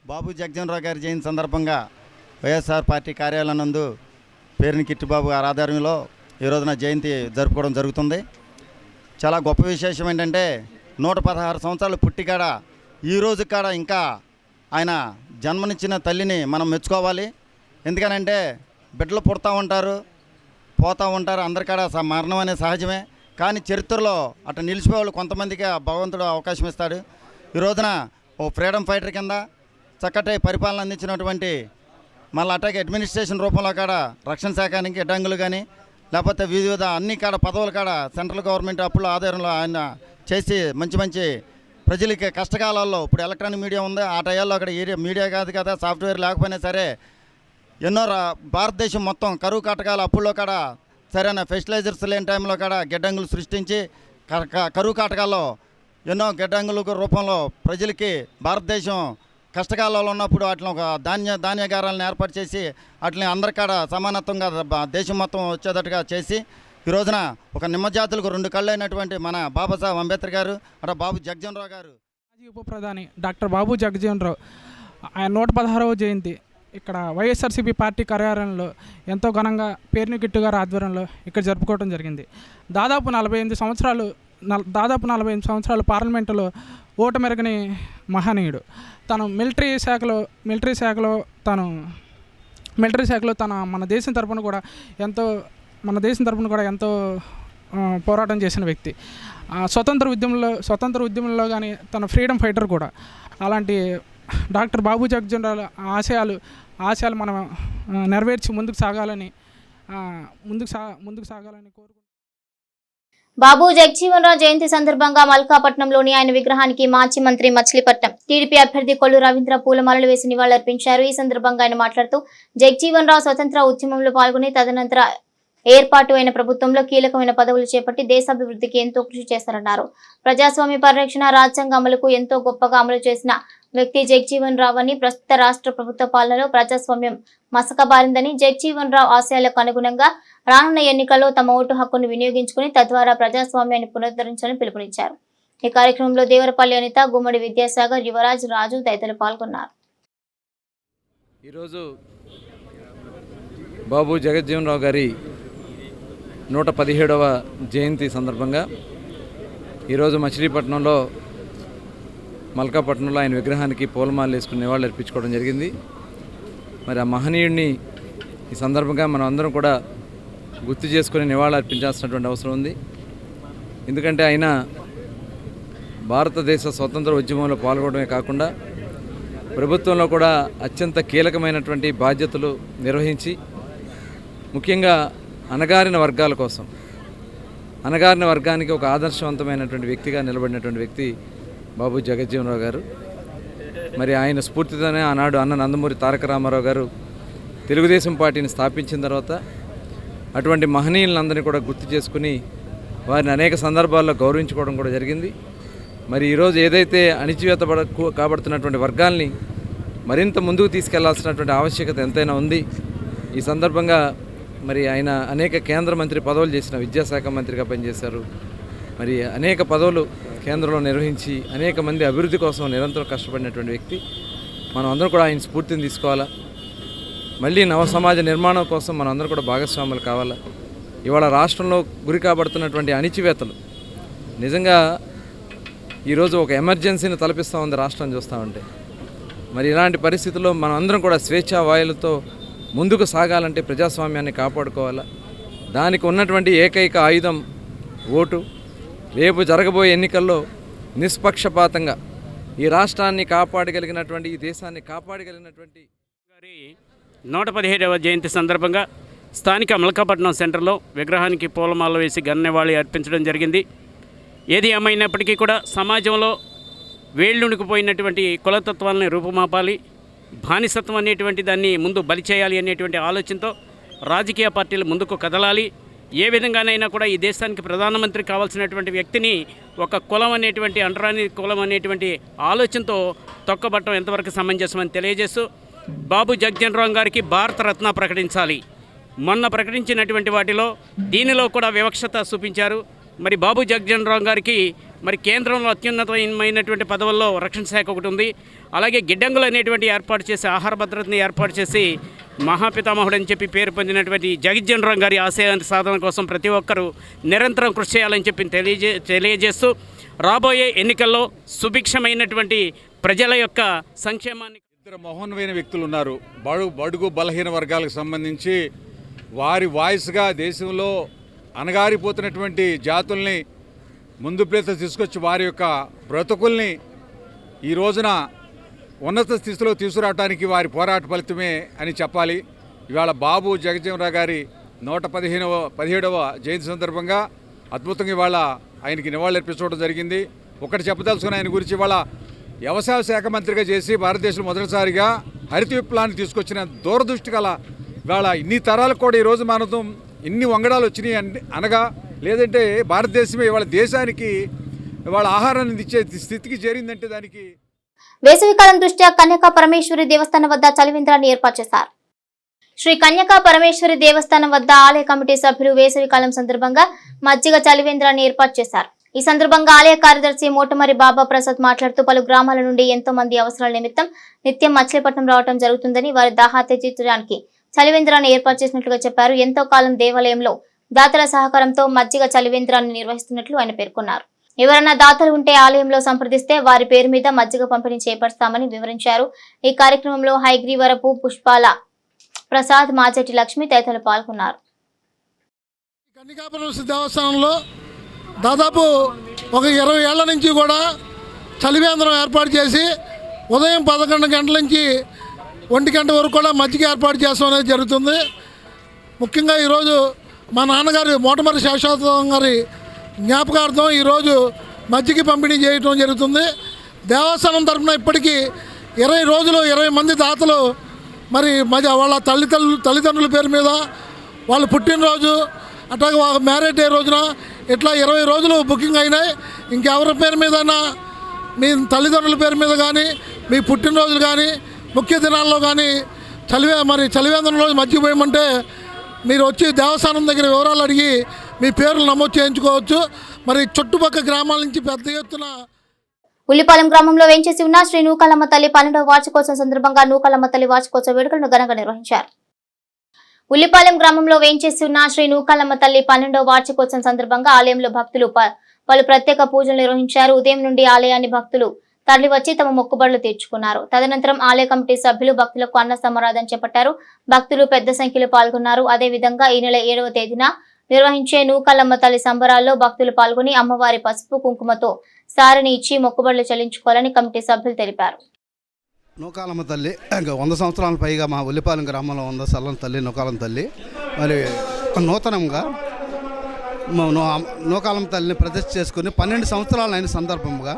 బాబు జగజ్జీవన్ రావు గారి జయంతి సందర్భంగా వైఎస్ఆర్ పార్టీ కార్యాలయం నందు పేరుని కిట్టిబాబు గారి ఆధ్వర్యంలో ఈ రోజున జయంతి జరుపుకోవడం జరుగుతుంది. చాలా గొప్ప విశేషం ఏంటంటే 116 సంవత్సరాలు పుట్టికాడ ఈ రోజు కాడ ఇంకా ఆయన జన్మనిచ్చిన తల్లిని మనం మెచ్చుకోవాలి. ఎందుకనంటే బిడ్డలు పుడతా ఉంటారు, పోతూ ఉంటారు, అందరికాడ మరణం అనేది సహజమే. కానీ చరిత్రలో అట్లా నిలిచిపోయే వాళ్ళు కొంతమందికి భగవంతుడు అవకాశం ఇస్తాడు. ఈ రోజున ఓ ఫ్రీడమ్ ఫైటర్ కింద చక్కటి పరిపాలన అందించినటువంటి మళ్ళీ అటాక్ అడ్మినిస్ట్రేషన్ రూపంలో కాడ రక్షణ శాఖానికి అడ్డంగులు కానీ లేకపోతే వివిధ అన్ని కాడ పదవుల కాడ సెంట్రల్ గవర్నమెంట్ అప్పుల ఆధారంలో ఆయన చేసి మంచి ప్రజలకి కష్టకాలాల్లో ఇప్పుడు ఎలక్ట్రానిక్ మీడియా ఉంది, ఆ టయాల్లో అక్కడ మీడియా కాదు కదా, సాఫ్ట్వేర్ లేకపోయినా సరే ఎన్నో భారతదేశం మొత్తం కరువు కటకాల అప్పుల్లో కాడ సరైన ఫెర్టిలైజర్స్ లేని టైంలో కూడా గిడ్డంగులు సృష్టించి కరువు కాటకాల్లో ఎన్నో గిడ్డంగుల రూపంలో ప్రజలకి భారతదేశం కష్టకాలంలో ఉన్నప్పుడు వాటిని ఒక ధాన్యాగారాలను ఏర్పాటు చేసి వాటిని అందరికాడ సమానత్వంగా దేశం మొత్తం వచ్చేటట్టుగా చేసి ఈ రోజున ఒక నిమ్మజాతులకు 2 కళ్ళు అయినటువంటి మన బాబాసాహెబ్ అంబేద్కర్ గారు అలా బాబు జగజీవన్ రావు గారు, మాజీ ఉప ప్రధాని డాక్టర్ బాబు జగజీవన్ రావు ఆయన 116వ జయంతి ఇక్కడ వైఎస్ఆర్సీపీ పార్టీ కార్యాలయంలో ఎంతో ఘనంగా పేర్ని కిట్టు గారి ఆధ్వర్యంలో ఇక్కడ జరుపుకోవడం జరిగింది. దాదాపు 48 సంవత్సరాలు పార్లమెంటులో ఓటమెరగని మహనీయుడు. తను మిలిటరీ శాఖలో మన దేశం తరపున కూడా ఎంతో పోరాటం చేసిన వ్యక్తి. స్వతంత్ర ఉద్యమంలో కానీ తన ఫ్రీడమ్ ఫైటర్ కూడా. అలాంటి డాక్టర్ బాబు జగజీవన్ రావు ఆశయాలు మనం నెరవేర్చి ముందుకు సాగాలని కోరుకుంటున్నాను. బాబు జగజీవన్ రావు జయంతి సందర్భంగా మల్కాపట్నంలోని ఆయన విగ్రహానికి మాజీ మంత్రి మచిలీపట్నం టీడీపీ అభ్యర్థి కొల్లు రవీంద్ర పూలమాలలు వేసి నివాళులర్పించారు. ఈ సందర్భంగా ఆయన మాట్లాడుతూ జగజీవన్ రావు స్వతంత్ర ఉద్యమంలో పాల్గొని తదనంతర ఏర్పాటు అయిన ప్రభుత్వంలో కీలకమైన పదవులు చేపట్టి దేశాభివృద్ధికి ఎంతో కృషి చేశారన్నారు. ప్రజాస్వామ్య పరిరక్షణ, రాజ్యాంగ అమలుకు ఎంతో గొప్పగా అమలు చేసిన వ్యక్తి జగజీవన్ రావు అని, ప్రస్తుత రాష్ట్ర ప్రభుత్వ పాలనలో ప్రజాస్వామ్యం మసకబారిందని, జగజీవన్ రావు ఆశయాలకు అనుగుణంగా రానున్న ఎన్నికల్లో తమ ఓటు హక్కును వినియోగించుకుని తద్వారా ప్రజాస్వామ్యాన్ని పునరుద్ధరించాలని పిలుపునిచ్చారు. ఈ కార్యక్రమంలో దేవరపల్లి అనిత, గుమ్మడి విద్యాసాగర్, యువరాజ్, రాజు తదితరులు పాల్గొన్నారు. ఈరోజు బాబు జగజీవన్ రావు గారి 117వ జయంతి సందర్భంగా ఈరోజు మచిలీపట్నంలో మల్కాపట్నంలో ఆయన విగ్రహానికి పూలమాలలు వేసుకుని నివాళులు అర్పించుకోవడం జరిగింది. మరి ఆ మహనీయుడిని ఈ సందర్భంగా మనం అందరం కూడా గుర్తు చేసుకుని నివాళులు అర్పించాల్సినటువంటి అవసరం ఉంది. ఎందుకంటే ఆయన భారతదేశ స్వతంత్ర ఉద్యమంలో పాల్గొనడమే కాకుండా ప్రభుత్వంలో కూడా అత్యంత కీలకమైనటువంటి బాధ్యతలు నిర్వహించి ముఖ్యంగా అణగారిన వర్గానికి ఒక ఆదర్శవంతమైనటువంటి వ్యక్తిగా నిలబడినటువంటి వ్యక్తి బాబు జగజీవన్ రావు గారు. మరి ఆయన స్ఫూర్తితోనే ఆనాడు అన్న నందమూరి తారక రామారావు గారు తెలుగుదేశం పార్టీని స్థాపించిన తర్వాత అటువంటి మహనీయులందరినీ కూడా గుర్తు చేసుకుని వారిని అనేక సందర్భాల్లో గౌరవించుకోవడం కూడా జరిగింది. మరి ఈరోజు ఏదైతే అణిచివేత కాబడుతున్నటువంటి వర్గాల్ని మరింత ముందుకు తీసుకెళ్లాల్సినటువంటి ఆవశ్యకత ఎంతైనా ఉంది. ఈ సందర్భంగా మరి ఆయన అనేక కేంద్ర మంత్రి పదవులు చేసిన, విద్యాశాఖ మంత్రిగా పనిచేశారు. మరి అనేక పదవులు కేంద్రంలో నిర్వహించి అనేక మంది అభివృద్ధి కోసం నిరంతరం కష్టపడినటువంటి వ్యక్తి. మనం అందరం కూడా ఆయన స్ఫూర్తిని తీసుకోవాలా. మళ్ళీ నవ సమాజ నిర్మాణం కోసం మనం అందరం కూడా భాగస్వాములు కావాలా. ఇవాళ రాష్ట్రంలో గురి కాబడుతున్నటువంటి అణిచివేతలు నిజంగా ఈరోజు ఒక ఎమర్జెన్సీని తలపిస్తూ ఉంది రాష్ట్రం చూస్తూ ఉంటే. మరి ఇలాంటి పరిస్థితుల్లో మనం అందరం కూడా స్వేచ్ఛా వాయులతో ముందుకు సాగాలంటే ప్రజాస్వామ్యాన్ని కాపాడుకోవాలా. దానికి ఉన్నటువంటి ఏకైక ఆయుధం ఓటు. రేపు జరగబోయే ఎన్నికల్లో నిష్పక్షపాతంగా ఈ రాష్ట్రాన్ని కాపాడగలిగినటువంటి, ఈ దేశాన్ని కాపాడగలిగినటువంటి గారి 117వ జయంతి సందర్భంగా స్థానిక మల్కాపట్నం సెంటర్లో విగ్రహానికి పూలమాల వేసి ఘన నివాళి అర్పించడం జరిగింది. ఏది ఏమైనప్పటికీ కూడా సమాజంలో వేళ్ళుణికిపోయినటువంటి కులతత్వాలని రూపుమాపాలి, బానిసత్వం అనేటువంటి దాన్ని ముందు బలి చేయాలి అనేటువంటి ఆలోచనతో రాజకీయ పార్టీలు ముందుకు కదలాలి. ఏ విధంగానైనా కూడా ఈ దేశానికి ప్రధానమంత్రి కావాల్సినటువంటి వ్యక్తిని ఒక కులం అనేటువంటి అంటరాని కులం అనేటువంటి ఆలోచనతో తొక్కబట్టడం ఎంతవరకు సమంజసమని తెలియజేస్తూ బాబు జగజీవన్ రావు గారికి భారతరత్న ప్రకటించాలి. మొన్న ప్రకటించినటువంటి వాటిలో దీనిలో కూడా వివక్షత చూపించారు. మరి బాబు జగజీవన్ రావు గారికి మరి కేంద్రంలో అత్యున్నతమైనటువంటి పదవుల్లో రక్షణ శాఖ ఒకటి ఉంది. అలాగే గిడ్డంగులు అనేటువంటి ఏర్పాటు చేసి ఆహార భద్రతని ఏర్పాటు చేసి మహాపితామహుడు అని చెప్పి పేరు పొందినటువంటి జగజీవన్ రావు గారి ఆశయ సాధన కోసం ప్రతి ఒక్కరూ నిరంతరం కృషి చేయాలని చెప్పి తెలియజేస్తూ రాబోయే ఎన్నికల్లో సుభిక్షమైనటువంటి ప్రజల యొక్క సంక్షేమాన్ని. ఇద్దరు మహోన్నతమైన వ్యక్తులు ఉన్నారు. బడుగు బలహీన వర్గాలకు సంబంధించి వారి వాయిస్గా దేశంలో అణగారిపోతున్నటువంటి జాతుల్ని ముందు ప్లేత తీసుకొచ్చి వారి యొక్క బ్రతుకుల్ని ఈ రోజున ఉన్నత స్థితిలో తీసుకురావడానికి వారి పోరాట ఫలితమే అని చెప్పాలి. ఇవాళ బాబు జగజీవన్ రావు గారి 117వ జయంతి సందర్భంగా అద్భుతంగా ఇవాళ ఆయనకి నివాళులు అర్పించడం జరిగింది. ఒకటి చెప్పదలుచుకున్న ఆయన గురించి ఇవాళ వ్యవసాయ శాఖ మంత్రిగా చేసి భారతదేశంలో మొదటిసారిగా హరిత విప్లవాన్ని తీసుకొచ్చిన దూరదృష్టి గల ఇవాళ ఇన్ని తరాలకు కూడా ఈరోజు మనం ఎన్ని వంగడాలు వచ్చినాయి అనగా లేదంటే భారతదేశమే ఇవాళ దేశానికి ఇవాళ ఆహారాన్ని ఇచ్చే స్థితికి చేరిందంటే దానికి వేసవికాలం దృష్ట్యా కన్యకా పరమేశ్వరి దేవస్థానం వద్ద చలివేంద్రాన్ని ఏర్పాటు చేశారు. శ్రీ కన్యకా పరమేశ్వరి దేవస్థానం వద్ద ఆలయ కమిటీ సభ్యులు వేసవికాలం సందర్భంగా మజ్జిగ చలివేంద్రాన్ని ఏర్పాటు చేశారు. ఈ సందర్భంగా ఆలయ కార్యదర్శి మోటమరి బాబా ప్రసాద్ మాట్లాడుతూ పలు గ్రామాల నుండి ఎంతో మంది అవసరాల నిమిత్తం నిత్యం మచిలీపట్నం రావడం జరుగుతుందని, వారి దాహార్తి తీర్చడానికి చలివేంద్రాన్ని ఏర్పాటు చేసినట్లుగా చెప్పారు. ఎంతో కాలం దేవాలయంలో దాతల సహకారంతో మజ్జిగ చలివేంద్రాన్ని నిర్వహిస్తున్నట్లు ఆయన పేర్కొన్నారు. ఎవరైనా దాతలు ఉంటే ఆలయంలో సంప్రదిస్తే వారి పేరు మీద మజ్జిగ పంపిణీ చేపడతామని వివరించారు. ఈ కార్యక్రమంలో హైగ్రీవరపు పుష్పాల ప్రసాద్, మాచెట్టి లక్ష్మి తదితరులు పాల్గొన్నారు. కన్యకా పరమేశ్వరి దేవస్థానంలో దాదాపు ఒక 20 ఏళ్ల నుంచి కూడా చలివేంద్రం ఏర్పాటు చేసి ఉదయం 11 గంటల నుంచి 1 గంట వరకు కూడా మజ్జిగ ఏర్పాటు చేస్తాం అనేది జరుగుతుంది. ముఖ్యంగా ఈరోజు మా నాన్నగారు మోటమరి శేషావతం గారి జ్ఞాపకార్థం ఈరోజు మజ్జిగ పంపిణీ చేయడం జరుగుతుంది. దేవస్థానం తరఫున ఇప్పటికీ 20 రోజులు 20 మంది దాతలు మరి వాళ్ళ తల్లిదండ్రుల పేరు మీద, వాళ్ళ పుట్టినరోజు అట్లాగే వాళ్ళ మ్యారేజ్ డే రోజున ఇట్లా 20 రోజులు బుకింగ్ అయినాయి. ఇంకెవరి పేరు మీదైనా మీ తల్లిదండ్రుల పేరు మీద కానీ, మీ పుట్టినరోజులు కానీ, ముఖ్య దినాల్లో కానీ చలివేంద్రం రోజు మజ్జిగ పోయమంటే మీరు వచ్చి దేవస్థానం దగ్గర వివరాలు అడిగి మీ పేర్లు నమోదు చేయించుకోవచ్చు. మరి చుట్టుపక్కల గ్రామాల నుంచి పెద్ద ఎత్తున ఉల్లిపాలెం గ్రామంలో వేంచేసి ఉన్న శ్రీ నూకాలమ్మ తల్లి 12వ వార్షికోత్సవం సందర్భంగా నూకాలమ్మ తల్లి వార్షికోత్సవ వేడుకలను ఘనంగా నిర్వహించారు. ఉల్లిపాలెం గ్రామంలో వేంచేసి ఉన్న శ్రీ నూకాలమ్మ తల్లి 12వ వార్షికోత్సవం సందర్భంగా ఆలయంలో భక్తులు పలు ప్రత్యేక పూజలు నిర్వహించారు. ఉదయం నుండి ఆలయాన్ని భక్తులు తరలివచ్చి తమ మొక్కుబడులు తీర్చుకున్నారు. తదనంతరం ఆలయ కమిటీ సభ్యులు భక్తులకు అన్న సమారాధన చేపట్టారు. భక్తులు పెద్ద సంఖ్యలో పాల్గొన్నారు. అదేవిధంగా ఈ నెల 7వ తేదీన నిర్వహించే నూకాలమ్మ తల్లి సంబరాల్లో భక్తులు పాల్గొని అమ్మవారి పసుపు కుంకుమతో సారిని ఇచ్చి మొక్కుబడులు చెల్లించుకోవాలని కమిటీ సభ్యులు తెలిపారు. నూకాలమ్మ తల్లి 100 సంవత్సరాల పైగా మా ఉల్లిపాలెం గ్రామంలో ఉన్న సల్లం తల్లి నూకాలమ్మ తల్లి మరి నూతనంగా నూకాలమ్మ తల్లిని ప్రతిష్ఠ చేసుకుని 12 సంవత్సరాలు అయిన సందర్భంగా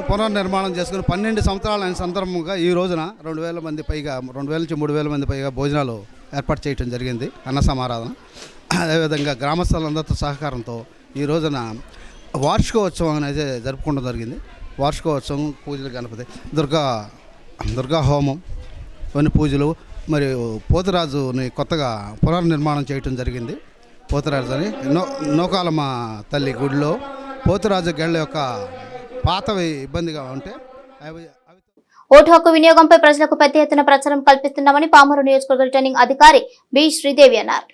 పునర్నిర్మాణం చేసుకుని 12 సంవత్సరాలు అయిన సందర్భంగా ఈ రోజున 2000 మంది పైగా 2000 నుంచి 3000 మంది పైగా భోజనాలు ఏర్పాటు చేయడం జరిగింది, అన్న సమారాధన. అదేవిధంగా గ్రామస్తులందరితో సహకారంతో ఈ రోజున వార్షికోత్సవం అనేది జరుపుకోవడం జరిగింది. వార్షికోత్సవం పూజలు, గణపతి, దుర్గా హోమం, కొన్ని పూజలు, మరియు పోతురాజుని కొత్తగా పునర్నిర్మాణం చేయటం జరిగింది. పోతురాజు అని నూకాలమ్మ తల్లి గుడిలో పోతురాజు గళ్ళ యొక్క పాతవి ఇబ్బందిగా ఉంటే ఓటు హక్కు వినియోగంపై ప్రజలకు పెద్ద ఎత్తున ప్రచారం కల్పిస్తున్నామని పామూరు నియోజకవర్గ రిటర్నింగ్ అధికారి బి శ్రీదేవి అన్నారు.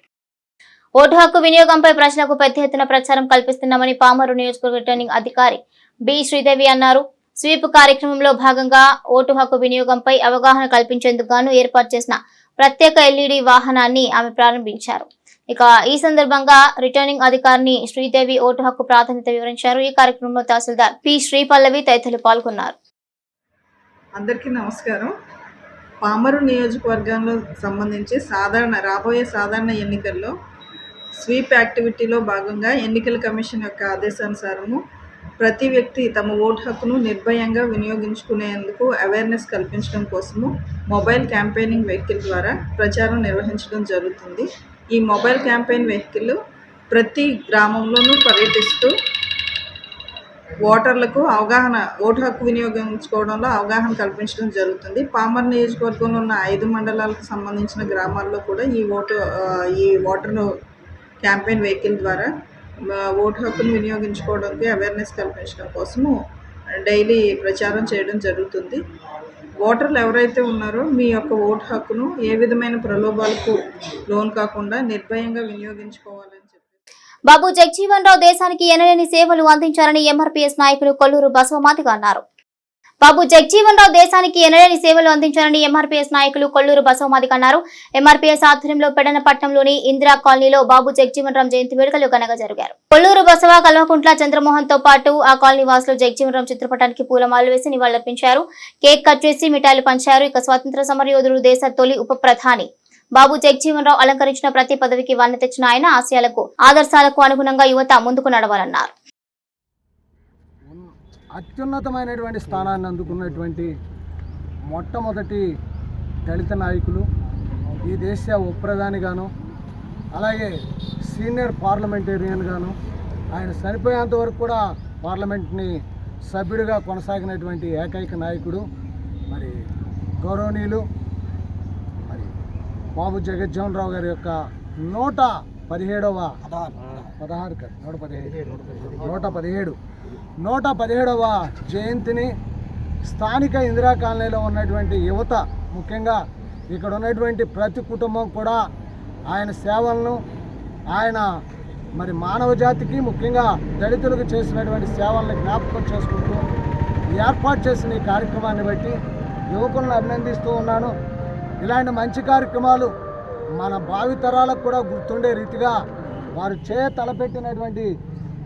ఓటు హక్కు వినియోగంపై ప్రజలకు పెద్ద ఎత్తున ప్రచారం కల్పిస్తున్నామని పామూరు నియోజకవర్గ రిటర్నింగ్ అధికారి బి శ్రీదేవి అన్నారు. స్వీప్ కార్యక్రమంలో భాగంగా ఓటు హక్కు వినియోగంపై అవగాహన కల్పించేందుకు గాను ఏర్పాటు చేసిన ప్రత్యేక ఎల్ఈడి వాహనాన్ని ఆమె ప్రారంభించారు. ఇక ఈ సందర్భంగా రిటర్నింగ్ అధికారిని శ్రీదేవి ఓటు హక్కు ప్రాధాన్యత వివరించారు. ఈ కార్యక్రమంలో తహసీల్దార్ పి శ్రీపల్లవి తదితరులు పాల్గొన్నారు. అందరికీ నమస్కారం. పామరు నియోజకవర్గంలో సంబంధించి రాబోయే సాధారణ ఎన్నికల్లో స్వీప్ యాక్టివిటీలో భాగంగా ఎన్నికల కమిషన్ యొక్క ఆదేశానుసారము ప్రతి వ్యక్తి తమ ఓటు హక్కును నిర్భయంగా వినియోగించుకునేందుకు అవేర్నెస్ కల్పించడం కోసము మొబైల్ క్యాంపెయినింగ్ వెహికల్ ద్వారా ప్రచారం నిర్వహించడం జరుగుతుంది. ఈ మొబైల్ క్యాంపెయిన్ వెహికల్ ప్రతి గ్రామంలోనూ పర్యటిస్తూ ఓటర్లకు ఓటు హక్కు వినియోగించుకోవడంలో అవగాహన కల్పించడం జరుగుతుంది. పామర్ నియోజకవర్గంలో ఉన్న 5 మండలాలకు సంబంధించిన గ్రామాల్లో కూడా ఈ ఓటర్ క్యాంపెయిన్ వెహికల్ ద్వారా ఓటు హక్కును వినియోగించుకోవడానికి అవేర్నెస్ కల్పించడం కోసము డైలీ ప్రచారం చేయడం జరుగుతుంది. ఓటర్లు ఎవరైతే ఉన్నారో మీ యొక్క ఓటు హక్కును ఏ విధమైన ప్రలోభాలకు లోన్ కాకుండా నిర్భయంగా వినియోగించుకోవాలని బాబు జగజీవన్ రావు దేశానికి ఎనలేని సేవలు అందించారని ఎంఆర్పీఎస్ నాయకులు కొల్లూరు బసవమాదిగ అన్నారు. బాబు జగజీవన్ రావు దేశానికి ఎనలేని సేవలు అందించారని ఎంఆర్పీఎస్ నాయకులు కొల్లూరు బసవమాదిగ అన్నారు. ఎంఆర్పీఎస్ ఆధ్వర్యంలో పెడనపట్నంలోని ఇందిరా కాలనీలో బాబు జగజీవన్ రావు జయంతి వేడుకలు ఘనంగా జరిగారు. కొల్లూరు బసవ, కల్వకుంట్ల చంద్రమోహన్ తో పాటు ఆ కాలనీ వాసులు జగజీవన్ రావు చిత్రపటానికి పూలమాలలు వేసి నివాళులర్పించారు. కేక్ కట్ చేసి మిఠాయిలు పంచారు. ఇక స్వాతంత్ర సమరయోధుడు, దేశ తొలి ఉప ప్రధాని బాబు జగజీవన్ రావు అలంకరించిన ప్రతి పదవికి వన్నె తెచ్చిన ఆయన ఆశయాలకు, ఆదర్శాలకు అనుగుణంగా యువత ముందుకు నడవాలన్నారు. అత్యున్నతమైనటువంటి స్థానాన్ని అందుకున్నటువంటి మొట్టమొదటి దళిత నాయకులు, ఈ దేశ ఉప ప్రధానిగాను అలాగే సీనియర్ పార్లమెంటేరియన్గాను ఆయన చనిపోయేంత వరకు కూడా పార్లమెంట్ని సభ్యుడిగా కొనసాగినటువంటి ఏకైక నాయకుడు మరి గౌరవనీయులు మరి బాబు జగజ్జీవన్ రావు గారి యొక్క 117వ జయంతిని స్థానిక ఇందిరా కాలనీలో ఉన్నటువంటి యువత, ముఖ్యంగా ఇక్కడ ఉన్నటువంటి ప్రతి కుటుంబం కూడా ఆయన సేవలను, ఆయన మరి మానవ జాతికి ముఖ్యంగా దళితులకు చేసినటువంటి సేవలను జ్ఞాపకం చేసుకుంటూ ఏర్పాటు చేసిన ఈ కార్యక్రమాన్ని బట్టి యువకులను అభినందిస్తూ ఉన్నాను. ఇలాంటి మంచి కార్యక్రమాలు మన భావితరాలకు కూడా గుర్తుండే రీతిగా వారు తలపెట్టినటువంటి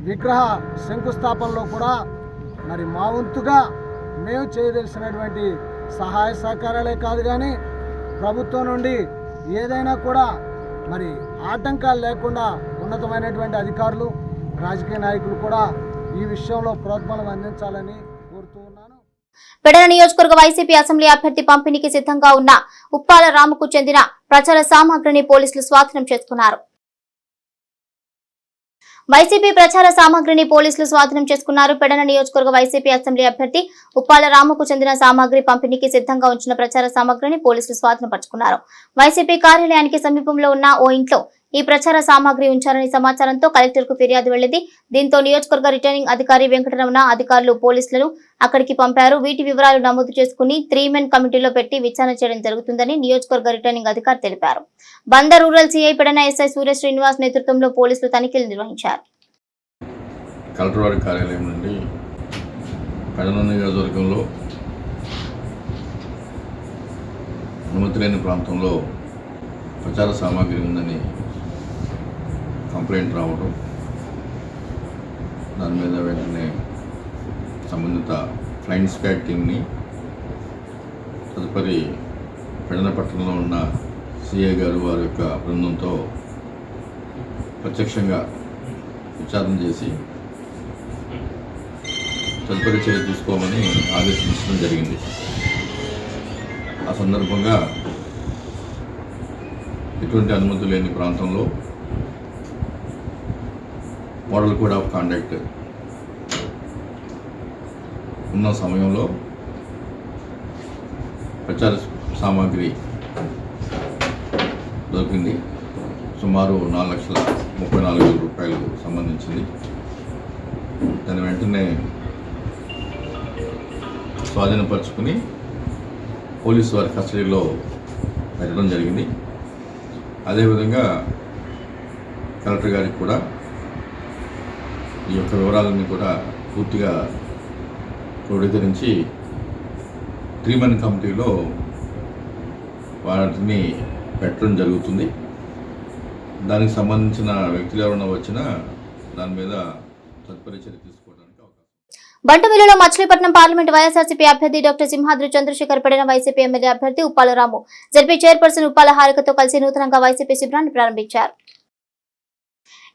విగ్రహ శంకుస్థాపనలో కూడా మరి మా వంతుగా మేము చేయదలిసినటువంటి సహాయ సహకారాలే కాదు కానీ ప్రభుత్వం నుండి ఏదైనా కూడా మరి ఆటంకాలు లేకుండా ఉన్నతమైనటువంటి అధికారులు, రాజకీయ నాయకులు కూడా ఈ విషయంలో ప్రోత్సాహం అందించాలని కోరుతూ ఉన్నాను. పెడన నియోజకవర్గ వైసీపీ అసెంబ్లీ అభ్యర్థి పంపిణీకి సిద్ధంగా ఉన్న ఉప్పాల రాముకు చెందిన ప్రచార సామాగ్రిని పోలీసులు స్వాధీనం చేసుకున్నారు. వైసీపీ ప్రచార సామాగ్రిని పోలీసులు స్వాధీనం చేసుకున్నారు. పెడన నియోజకవర్గ వైసీపీ అసెంబ్లీ అభ్యర్థి ఉప్పాల రాముకు చెందిన సామాగ్రి పంపిణీకి సిద్ధంగా ఉంచిన ప్రచార సామాగ్రిని పోలీసులు స్వాధీనపరుచుకున్నారు. వైసీపీ కార్యాలయానికి సమీపంలో ఉన్న ఓ ఇంట్లో ఈ ప్రచార సామాగ్రి ఉంచారని సమాచారంతో కలెక్టర్కు ఫిర్యాదు వెళ్లింది. దీంతో నియోజకవర్గ రిటర్నింగ్ అధికారి వెంకటరమణ అధికారులు పోలీసులను అక్కడికి పంపారు. వీటి వివరాలు నమోదు చేసుకుని 3 మెన్ కమిటీలో పెట్టి విచారణ చేయడం జరుగుతుందని నియోజకవర్గ రిటర్నింగ్ అధికారి తెలిపారు. బంద రూరల్ సిఐ పెడన ఎస్ఐ సూర్య శ్రీనివాస్ నేతృత్వంలో పోలీసులు తనిఖీలు నిర్వహించారు. కలెక్టర్ వారి కార్యాలయం నుండి పెడన నియోజకవర్గంలో అనుమతి లేని ప్రాంతంలో ప్రచార సామాగ్రి ఉందని కంప్లైంట్ రావడం, దాని మీద వెంటనే సంబంధిత ఫ్లైయింగ్ స్క్వాడ్ టీమ్ని తదుపరి పెడన పట్టణంలో ఉన్న సిఐ గారు వారి యొక్క బృందంతో ప్రత్యక్షంగా విచారణ చేసి తదుపరి చర్య తీసుకోమని ఆదేశించడం జరిగింది. ఆ సందర్భంగా ఎటువంటి అనుమతి లేని ప్రాంతంలో మోడల్ కోడ్ ఆఫ్ కాండక్ట్ ఉన్న సమయంలో ప్రచార సామాగ్రి దొరికింది. సుమారు 4,34,000 రూపాయలు సంబంధించింది. దాన్ని వెంటనే స్వాధీనపరుచుకుని పోలీసు వారి కస్టడీలో పెట్టడం జరిగింది. అదేవిధంగా కలెక్టర్ గారికి కూడా ఈ యొక్క వివరాలన్నీ కూడా పూర్తిగా క్రోడీకరించి 3 మెన్ కమిటీలో వాటిని పెట్టడం జరుగుతుంది. దానికి సంబంధించిన వ్యక్తులు ఎవరైనా వచ్చినా దాని మీద తదుపరి చర్య తీసుకోవడానికి అవకాశం. బంటుమిల్లిలో మచిలీపట్నం పార్లమెంట్ వైఎస్ఆర్సీపీ అభ్యర్థి doctor Simhadri Chandrasekhar Pedana YCP MLA అభ్యర్థి ఉప్పాల రాము జడ్పీ చైర్పర్సన్ ఉప్పాల హారికతో కలిసి నూతనంగా వైసీపీ శిబిరాన్ని ప్రారంభించారు.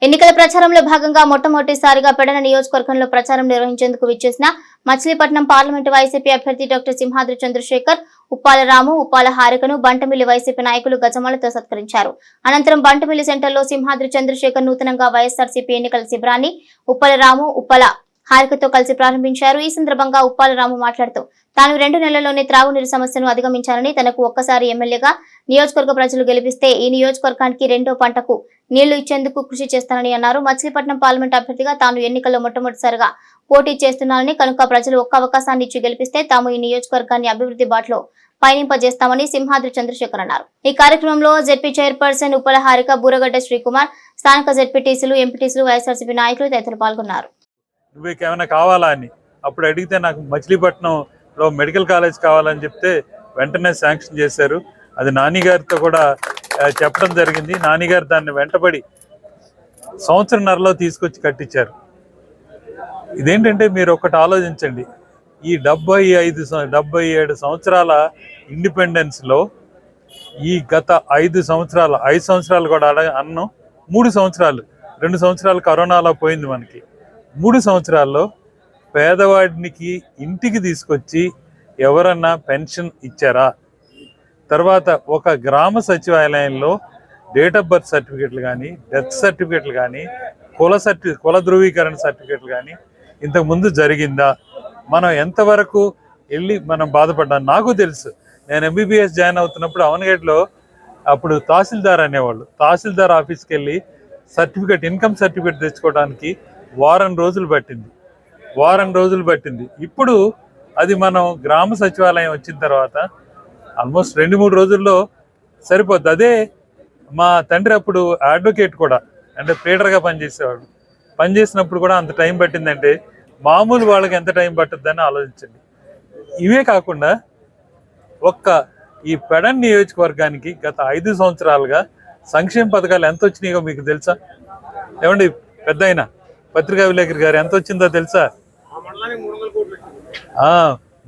ఎన్నికల ప్రచారంలో భాగంగా మొట్టమొదటిసారిగా పెడన నియోజకవర్గంలో ప్రచారం నిర్వహించేందుకు విచ్చేసిన మచిలీపట్నం పార్లమెంటు వైసీపీ అభ్యర్థి డాక్టర్ సింహాద్రి చంద్రశేఖర్, ఉప్పాల రాము, ఉప్పాల హారికను బంటుమిల్లి వైసీపీ నాయకులు గజమాలతో సత్కరించారు. అనంతరం బంటుమిల్లి సెంటర్లో సింహాద్రి చంద్రశేఖర్ నూతనంగా వైఎస్ఆర్సీపీ ఎన్నికల శిబిరాన్ని ఉప్పాల రాము, ఉప్పాల హారికతో కలిసి ప్రారంభించారు. ఈ సందర్భంగా ఉప్పాల రాము మాట్లాడుతూ తాను 2 నెలల్లోనే త్రాగునీరు సమస్యను అధిగమించానని, తనకు ఒక్కసారి ఎమ్మెల్యేగా నియోజకవర్గ ప్రజలు గెలిపిస్తే ఈ నియోజకవర్గానికి 2వ పంటకు నీళ్లు ఇచ్చేందుకు కృషి చేస్తానని అన్నారు. మచిలీపట్నం పార్లమెంట్ అభ్యర్థిగా తాను ఎన్నికల్లో మొట్టమొదటిసారిగా పోటీ చేస్తున్నానని, కనుక ప్రజలు ఒక్క అవకాశాన్ని ఇచ్చి గెలిపిస్తే తాము ఈ నియోజకవర్గాన్ని అభివృద్ధి బాటలో పయనింపజేస్తామని సింహాద్రి చంద్రశేఖర్ అన్నారు. ఈ కార్యక్రమంలో జెడ్పీ చైర్పర్సన్ ఉప్పల హారిక, బూరగడ్డ శ్రీకుమార్, స్థానిక జెడ్పీటీసీలు, ఎంపీటీసీలు, వైఎస్ఆర్సీపీ నాయకులు తదితరులు పాల్గొన్నారు. ఏమైనా కావాలా అని అప్పుడు అడిగితే నాకు మచిలీపట్నంలో మెడికల్ కాలేజ్ కావాలని చెప్తే వెంటనే శాంక్షన్ చేశారు. అది నానిగారితో కూడా చెప్పడం జరిగింది. నానిగారు దాన్ని వెంటబడి సంవత్సరంన్నరలో తీసుకొచ్చి కట్టించారు. ఇదేంటంటే మీరు ఒకటి ఆలోచించండి, ఈ 77 సంవత్సరాల ఇండిపెండెన్స్లో ఈ గత 5 సంవత్సరాలు కూడా అన్నం 3 సంవత్సరాలు 2 సంవత్సరాలు కరోనాలో పోయింది. మనకి 3 సంవత్సరాల్లో పేదవాడికి ఇంటికి తీసుకొచ్చి ఎవరన్నా పెన్షన్ ఇచ్చారా? తర్వాత ఒక గ్రామ సచివాలయంలో డేట్ ఆఫ్ బర్త్ సర్టిఫికెట్లు కానీ, డెత్ సర్టిఫికెట్లు కానీ, కుల ధృవీకరణ సర్టిఫికెట్లు కానీ ఇంతకుముందు జరిగిందా? మనం ఎంతవరకు వెళ్ళి మనం బాధపడ్డాం? నాకు తెలుసు, నేను ఎంబీబీఎస్ జాయిన్ అవుతున్నప్పుడు అవనగేట్లో అప్పుడు తహసీల్దార్ అనేవాళ్ళు. తహసీల్దార్ ఆఫీస్కి వెళ్ళి ఇన్కమ్ సర్టిఫికెట్ తెచ్చుకోవడానికి వారం రోజులు పట్టింది. ఇప్పుడు అది మనం గ్రామ సచివాలయం వచ్చిన తర్వాత ఆల్మోస్ట్ 2-3 రోజుల్లో సరిపోద్ది. అదే మా తండ్రి అప్పుడు అడ్వకేట్ కూడా, అంటే ప్లేడర్గా పనిచేసినప్పుడు కూడా అంత టైం పట్టిందంటే మామూలు వాళ్ళకి ఎంత టైం పట్టుద్దని ఆలోచించండి. ఇవే కాకుండా ఈ పెడన్ నియోజకవర్గానికి గత 5 సంవత్సరాలుగా సంక్షేమ పథకాలు ఎంత వచ్చినాయో మీకు తెలుసా? ఏమండి పెద్దయినా పత్రికా విలేకరి గారు, ఎంత వచ్చిందో తెలుసా?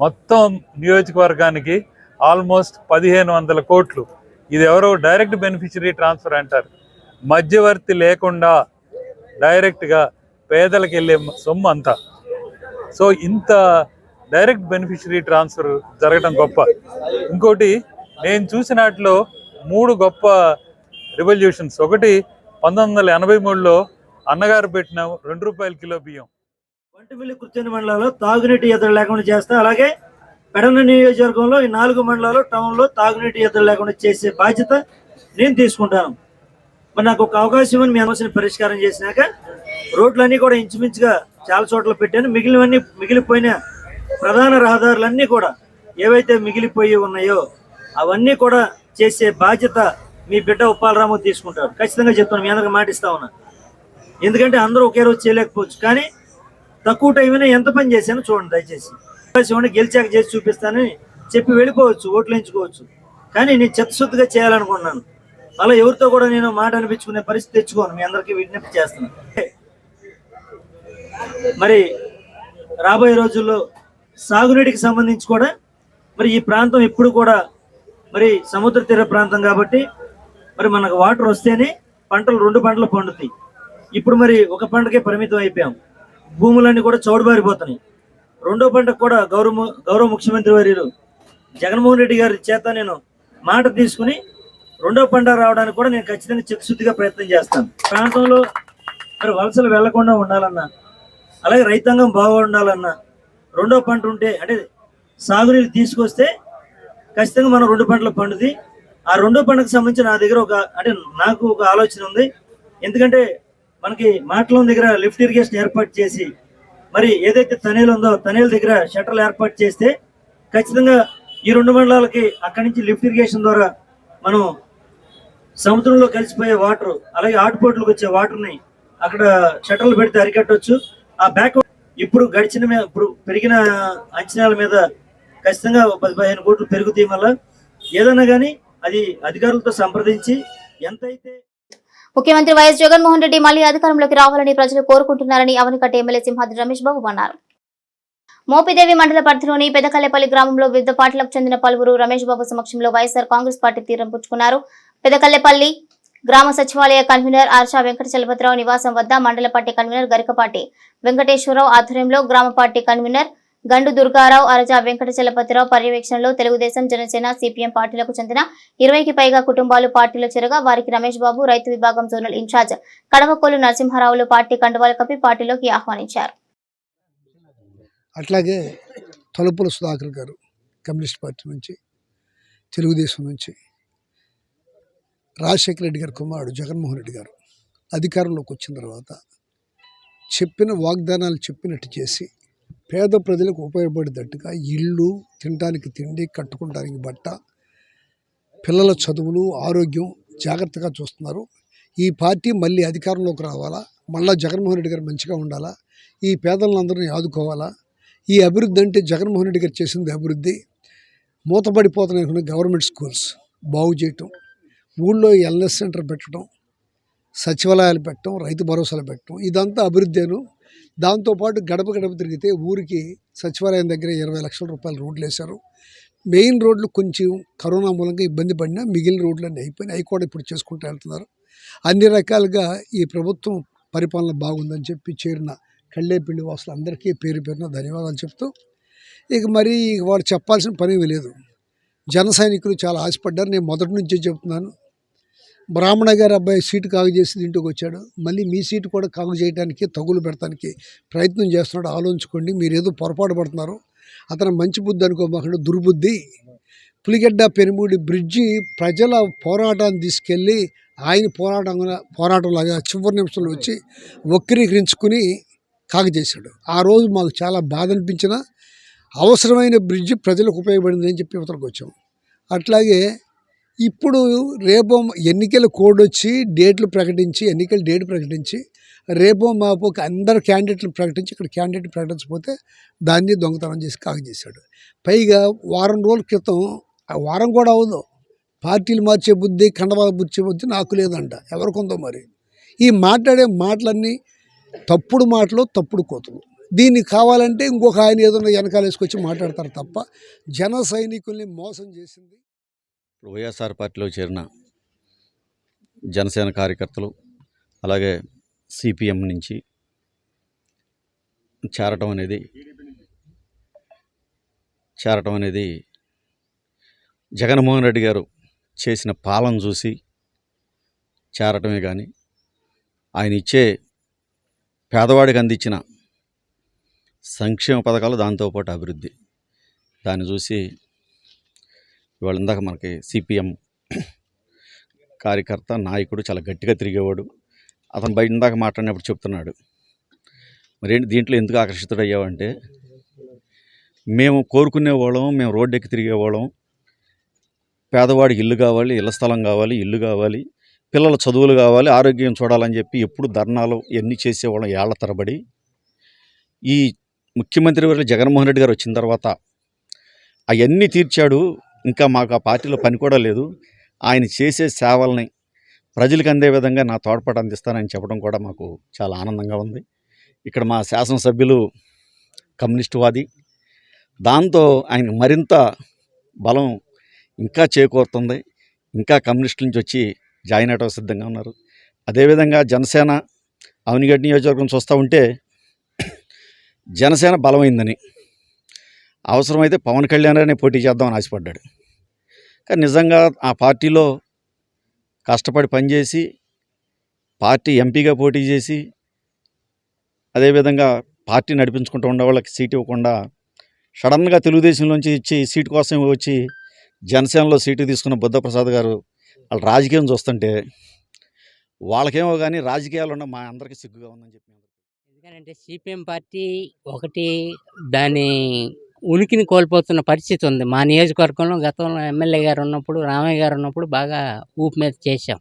మొత్తం నియోజకవర్గానికి ఆల్మోస్ట్ 1500 కోట్లు. ఇది ఎవరో డైరెక్ట్ బెనిఫిషరీ ట్రాన్స్ఫర్ అంటారు. మధ్యవర్తి లేకుండా డైరెక్ట్గా పేదలకు వెళ్ళే సొమ్ము అంతా. సో ఇంత డైరెక్ట్ బెనిఫిషరీ ట్రాన్స్ఫర్ జరగడం గొప్ప. ఇంకోటి, నేను చూసిన వాటిలో 3 గొప్ప రివల్యూషన్స్. ఒకటి 1983లో అన్నగారు పెట్టిన ₹2 కిలో బియ్యం. వంటిమిల్లి కుర్చేని మండలంలో తాగునీటి ఎద్దడి లేకుండా చేస్తా. అలాగే పెడన నియోజకవర్గంలో ఈ 4 మండలాలు టౌన్లో తాగునీటి ఎద్దడి లేకుండా చేసే బాధ్యత నేను తీసుకుంటాను. మరి నాకు ఒక అవకాశం ఇవ్వని మీ సమస్యను పరిష్కారం చేసినాక రోడ్లన్నీ కూడా ఇంచుమించుగా చాలా చోట్ల పెట్టాను. మిగిలిపోయిన ప్రధాన రహదారులన్నీ కూడా ఏవైతే మిగిలిపోయి ఉన్నాయో అవన్నీ కూడా చేసే బాధ్యత మీ బిడ్డ ఉప్పాలరాము తీసుకుంటారు. ఖచ్చితంగా చెప్తాను, మీ అందరికి మాటిస్తా ఉన్నా. ఎందుకంటే అందరూ ఒకే రోజు చేయలేకపోవచ్చు, కానీ తక్కువ టైంలో ఎంత పని చేశానో చూడండి దయచేసి. గెలిచాక చేసి చూపిస్తానని చెప్పి వెళ్ళిపోవచ్చు, ఓట్లు ఎంచుకోవచ్చు, కానీ నేను చిత్తశుద్ధిగా చేయాలనుకున్నాను. అలా ఎవరితో కూడా నేను మాట అనిపించుకునే పరిస్థితి తెచ్చుకోను. మీ అందరికీ విజ్ఞప్తి చేస్తున్నాను. మరి రాబోయే రోజుల్లో సాగునీటికి సంబంధించి కూడా మరి ఈ ప్రాంతం ఎప్పుడు కూడా మరి సముద్ర తీర ప్రాంతం కాబట్టి మరి మనకు వాటర్ వస్తేనే పంటలు 2 పంటలు పండుతాయి. ఇప్పుడు మరి ఒక పంటకే పరిమితం అయిపోయాం. భూములన్నీ కూడా చౌడుబారిపోతున్నాయి. 2వ పంటకు కూడా గౌరవ ముఖ్యమంత్రి వర్యులు జగన్మోహన్ రెడ్డి గారి చేత నేను మాట తీసుకుని 2వ పంట రావడానికి కూడా నేను ఖచ్చితంగా చిత్తశుద్ధిగా ప్రయత్నం చేస్తాను. ప్రాంతంలో మరి వలసలు వెళ్లకుండా ఉండాలన్నా, అలాగే రైతాంగం బాగుండాలన్నా 2వ పంట ఉంటే, అంటే సాగునీరు తీసుకొస్తే ఖచ్చితంగా మనం 2 పంటలు పండుది. ఆ 2వ పంటకు సంబంధించి నా దగ్గర నాకు ఒక ఆలోచన ఉంది. ఎందుకంటే మనకి మాటలం దగ్గర లిఫ్ట్ ఇరిగేషన్ ఏర్పాటు చేసి మరి ఏదైతే తనేలు ఉందో తనేల దగ్గర షట్టర్లు ఏర్పాటు చేస్తే ఖచ్చితంగా ఈ 2 మండలాలకి అక్కడి నుంచి లిఫ్ట్ ఇరిగేషన్ ద్వారా మనం సముద్రంలో కలిసిపోయే వాటర్, అలాగే ఆటుపోట్లకు వచ్చే వాటర్ని అక్కడ షట్టర్లు పెడితే అరికట్టవచ్చు. ఆ బ్యాక్ ఇప్పుడు పెరిగిన అంచనాల మీద ఖచ్చితంగా 10-15 కోట్లు పెరుగుతాయి. వల్ల ఏదన్నా కానీ అది అధికారులతో సంప్రదించి ఎంతైతే. ముఖ్యమంత్రి వైఎస్ జగన్మోహన్ రెడ్డి మళ్లీ అధికారంలోకి రావాలని ప్రజలు కోరుకుంటున్నారని అవనికట్ట ఎమ్మెల్యే సింహాద్రి రమేష్ బాబు అన్నారు. మోపిదేవి మండల పరిధిలోని పెదకల్లేపల్లి గ్రామంలో వివిధ పార్టీలకు చెందిన పలువురు రమేష్ బాబు సమక్షంలో వైఎస్ఆర్ కాంగ్రెస్ పార్టీ తీరం పుచ్చుకున్నారు. పెదకల్లేపల్లి గ్రామ సచివాలయ కన్వీనర్ ఆర్షా వెంకట చలపతిరావు నివాసం వద్ద మండల పార్టీ కన్వీనర్ గరికపాటి వెంకటేశ్వరరావు ఆధ్వర్యంలో గ్రామ పార్టీ కన్వీనర్ గండు దుర్గారావు, అరజా వెంకట చలపతిరావు పర్యవేక్షణలో తెలుగుదేశం, జనసేన, సిపిఎం పార్టీలకు చెందిన 20కి పైగా కుటుంబాలు పార్టీలో చేరగా వారికి రమేష్ బాబు రైతు విభాగం జోనల్ ఇన్ఛార్జ్ కడవకోలు నరసింహారావులు పార్టీ కండువాలు కప్పి పార్టీలోకి ఆహ్వానించారు. అట్లాగే తలుపుల సుధాకర్ గారు కమ్యూనిస్ట్ పార్టీ నుంచి, తెలుగుదేశం నుంచి, రాజశేఖర రెడ్డి గారి కుమారుడు జగన్మోహన్ రెడ్డి గారు అధికారంలోకి వచ్చిన తర్వాత చెప్పిన వాగ్దానాలు చెప్పినట్టు చేసి పేద ప్రజలకు ఉపయోగపడేటట్టుగా ఇళ్ళు, తినడానికి తిండి, కట్టుకోవడానికి బట్ట, పిల్లల చదువులు, ఆరోగ్యం జాగ్రత్తగా చూస్తున్నారు. ఈ పార్టీ మళ్ళీ అధికారంలోకి రావాలా, మళ్ళీ జగన్మోహన్ రెడ్డి గారు మంచిగా ఉండాలా, ఈ పేదలందరినీ ఆదుకోవాలా. ఈ అభివృద్ధి అంటే జగన్మోహన్ రెడ్డి గారు చేసింది అభివృద్ధి. మూతపడిపోతున్న గవర్నమెంట్ స్కూల్స్ బాగు చేయటం, ఊళ్ళో ఎల్ఎస్ సెంటర్ పెట్టడం, సచివాలయాలు పెట్టడం, రైతు భరోసాలు పెట్టడం, ఇదంతా అభివృద్ధేను. దాంతోపాటు గడప గడప తిరిగితే ఊరికి సచివాలయం దగ్గర 20 లక్షల రూపాయలు రోడ్లు వేశారు. మెయిన్ రోడ్లు కొంచెం కరోనా మూలంగా ఇబ్బంది పడినా మిగిలిన రోడ్లన్నీ అయిపోయినాయి. అవి కూడా ఇప్పుడు చేసుకుంటూ వెళ్తున్నారు. అన్ని రకాలుగా ఈ ప్రభుత్వం పరిపాలన బాగుందని చెప్పి చేరిన కళ్ళేపల్లి వాసులు అందరికీ పేరు పేరున ధన్యవాదాలు చెప్తూ, ఇక మరి వాడు చెప్పాల్సిన పని లేదు. జన సైనికులు చాలా ఆశపడ్డారు. నేను మొదటి నుంచే చెప్తున్నాను, బ్రాహ్మణ గారి అబ్బాయి సీటు కాగు చేసి ఇంటికి వచ్చాడు. మళ్ళీ మీ సీటు కూడా కాగు చేయడానికి తగులు పెడతానికి ప్రయత్నం చేస్తున్నాడు. ఆలోచించుకోండి, మీరు ఏదో పొరపాటు పడుతున్నారు. అతను మంచి బుద్ధి అనుకోమాకండి, దుర్బుద్ధి. పులిగడ్డ పెనుమూడి బ్రిడ్జి ప్రజల పోరాటాన్ని తీసుకెళ్ళి ఆయన పోరాటంలాగా చివరి నిమిషంలో వచ్చి వక్రీకరించుకుని కాగు చేశాడు. ఆ రోజు మాకు చాలా బాధ అనిపించిన అవసరమైన బ్రిడ్జి ప్రజలకు ఉపయోగపడింది అని చెప్పి ఇవతలకు వచ్చాం. అట్లాగే ఇప్పుడు రేపో ఎన్నికల కోడ్ వచ్చి ఎన్నికల డేట్ ప్రకటించి రేపో మాపో అందరు క్యాండిడేట్లు ప్రకటించి ఇక్కడ క్యాండిడేట్ ప్రకటించకపోతే దాన్ని దొంగతనం చేసి కాగు చేశాడు. పైగా వారం రోజుల క్రితం, వారం కూడా అవదు, పార్టీలు మార్చే బుద్ధి, కండవాల బుద్ధి బుద్ధి నాకు లేదంట, ఎవరికొందో మరి. ఈ మాట్లాడే మాటలన్నీ తప్పుడు మాటలు, తప్పుడు కోతులు. దీన్ని కావాలంటే ఇంకొక ఆయన ఏదైనా వెనకాల వేసుకొచ్చి మాట్లాడతారు తప్ప జన సైనికుల్ని మోసం చేసింది. ఇప్పుడు వైఎస్ఆర్ పార్టీలో చేరిన జనసేన కార్యకర్తలు అలాగే సిపిఎం నుంచి చేరటం అనేది జగన్మోహన్ రెడ్డి గారు చేసిన పాలన చూసి చేరటమే కానీ ఆయన ఇచ్చే పేదవాడికి అందించిన సంక్షేమ పథకాలు, దాంతోపాటు అభివృద్ధి, దాన్ని చూసి ఇవాళ ఇందాక మనకి సిపిఎం కార్యకర్త నాయకుడు చాలా గట్టిగా తిరిగేవాడు. అతను బయట ఇందాక మాట్లాడినప్పుడు చెప్తున్నాడు, మరేంటి దీంట్లో ఎందుకు ఆకర్షితుడయ్యావంటే, మేము కోరుకునేవాళ్ళం, మేము రోడ్డు ఎక్కి తిరిగేవాళ్ళం, పేదవాడికి ఇల్లు కావాలి, ఇళ్ల స్థలం కావాలి, ఇల్లు కావాలి, పిల్లల చదువులు కావాలి, ఆరోగ్యం చూడాలని చెప్పి ఎప్పుడు ధర్నాలు ఎన్ని చేసేవాళ్ళం ఏళ్ల తరబడి. ఈ ముఖ్యమంత్రి వర్యులు జగన్మోహన్ రెడ్డి గారు వచ్చిన తర్వాత అవన్నీ తీర్చాడు. ఇంకా మాకు ఆ పార్టీలో పని కూడా లేదు. ఆయన చేసే సేవల్ని ప్రజలకు అందే విధంగా నా తోడ్పాటు అందిస్తానని చెప్పడం కూడా మాకు చాలా ఆనందంగా ఉంది. ఇక్కడ మా శాసనసభ్యులు కమ్యూనిస్టువాది, దాంతో ఆయన మరింత బలం ఇంకా చేకూరుతుంది. ఇంకా కమ్యూనిస్టుల నుంచి వచ్చి జాయిన్ అవడం సిద్ధంగా ఉన్నారు. అదేవిధంగా జనసేన అవనిగడ్డ నియోజకవర్గం చూస్తూ ఉంటే జనసేన బలమైందని, అవసరమైతే పవన్ కళ్యాణ్ అనే పోటీ చేద్దామని ఆశపడ్డాడు. కానీ నిజంగా ఆ పార్టీలో కష్టపడి పనిచేసి పార్టీ ఎంపీగా పోటీ చేసి అదేవిధంగా పార్టీ నడిపించుకుంటూ ఉండే వాళ్ళకి సీట్ ఇవ్వకుండా సడన్గా తెలుగుదేశంలోంచి ఇచ్చి సీటు కోసం వచ్చి జనసేనలో సీటు తీసుకున్న బుద్ధప్రసాద్ గారు వాళ్ళ రాజకీయం చూస్తుంటే వాళ్ళకేమో కానీ రాజకీయాలు ఉన్న మా అందరికీ సిగ్గుగా ఉందని చెప్పి. ఎందుకంటే సిపిఎం పార్టీ ఒకటి దాని ఉనికిని కోల్పోతున్న పరిస్థితి ఉంది. మా నియోజకవర్గంలో గతంలో ఎమ్మెల్యే గారు ఉన్నప్పుడు, రామయ్య గారు ఉన్నప్పుడు బాగా ఊపు మీద చేశాం.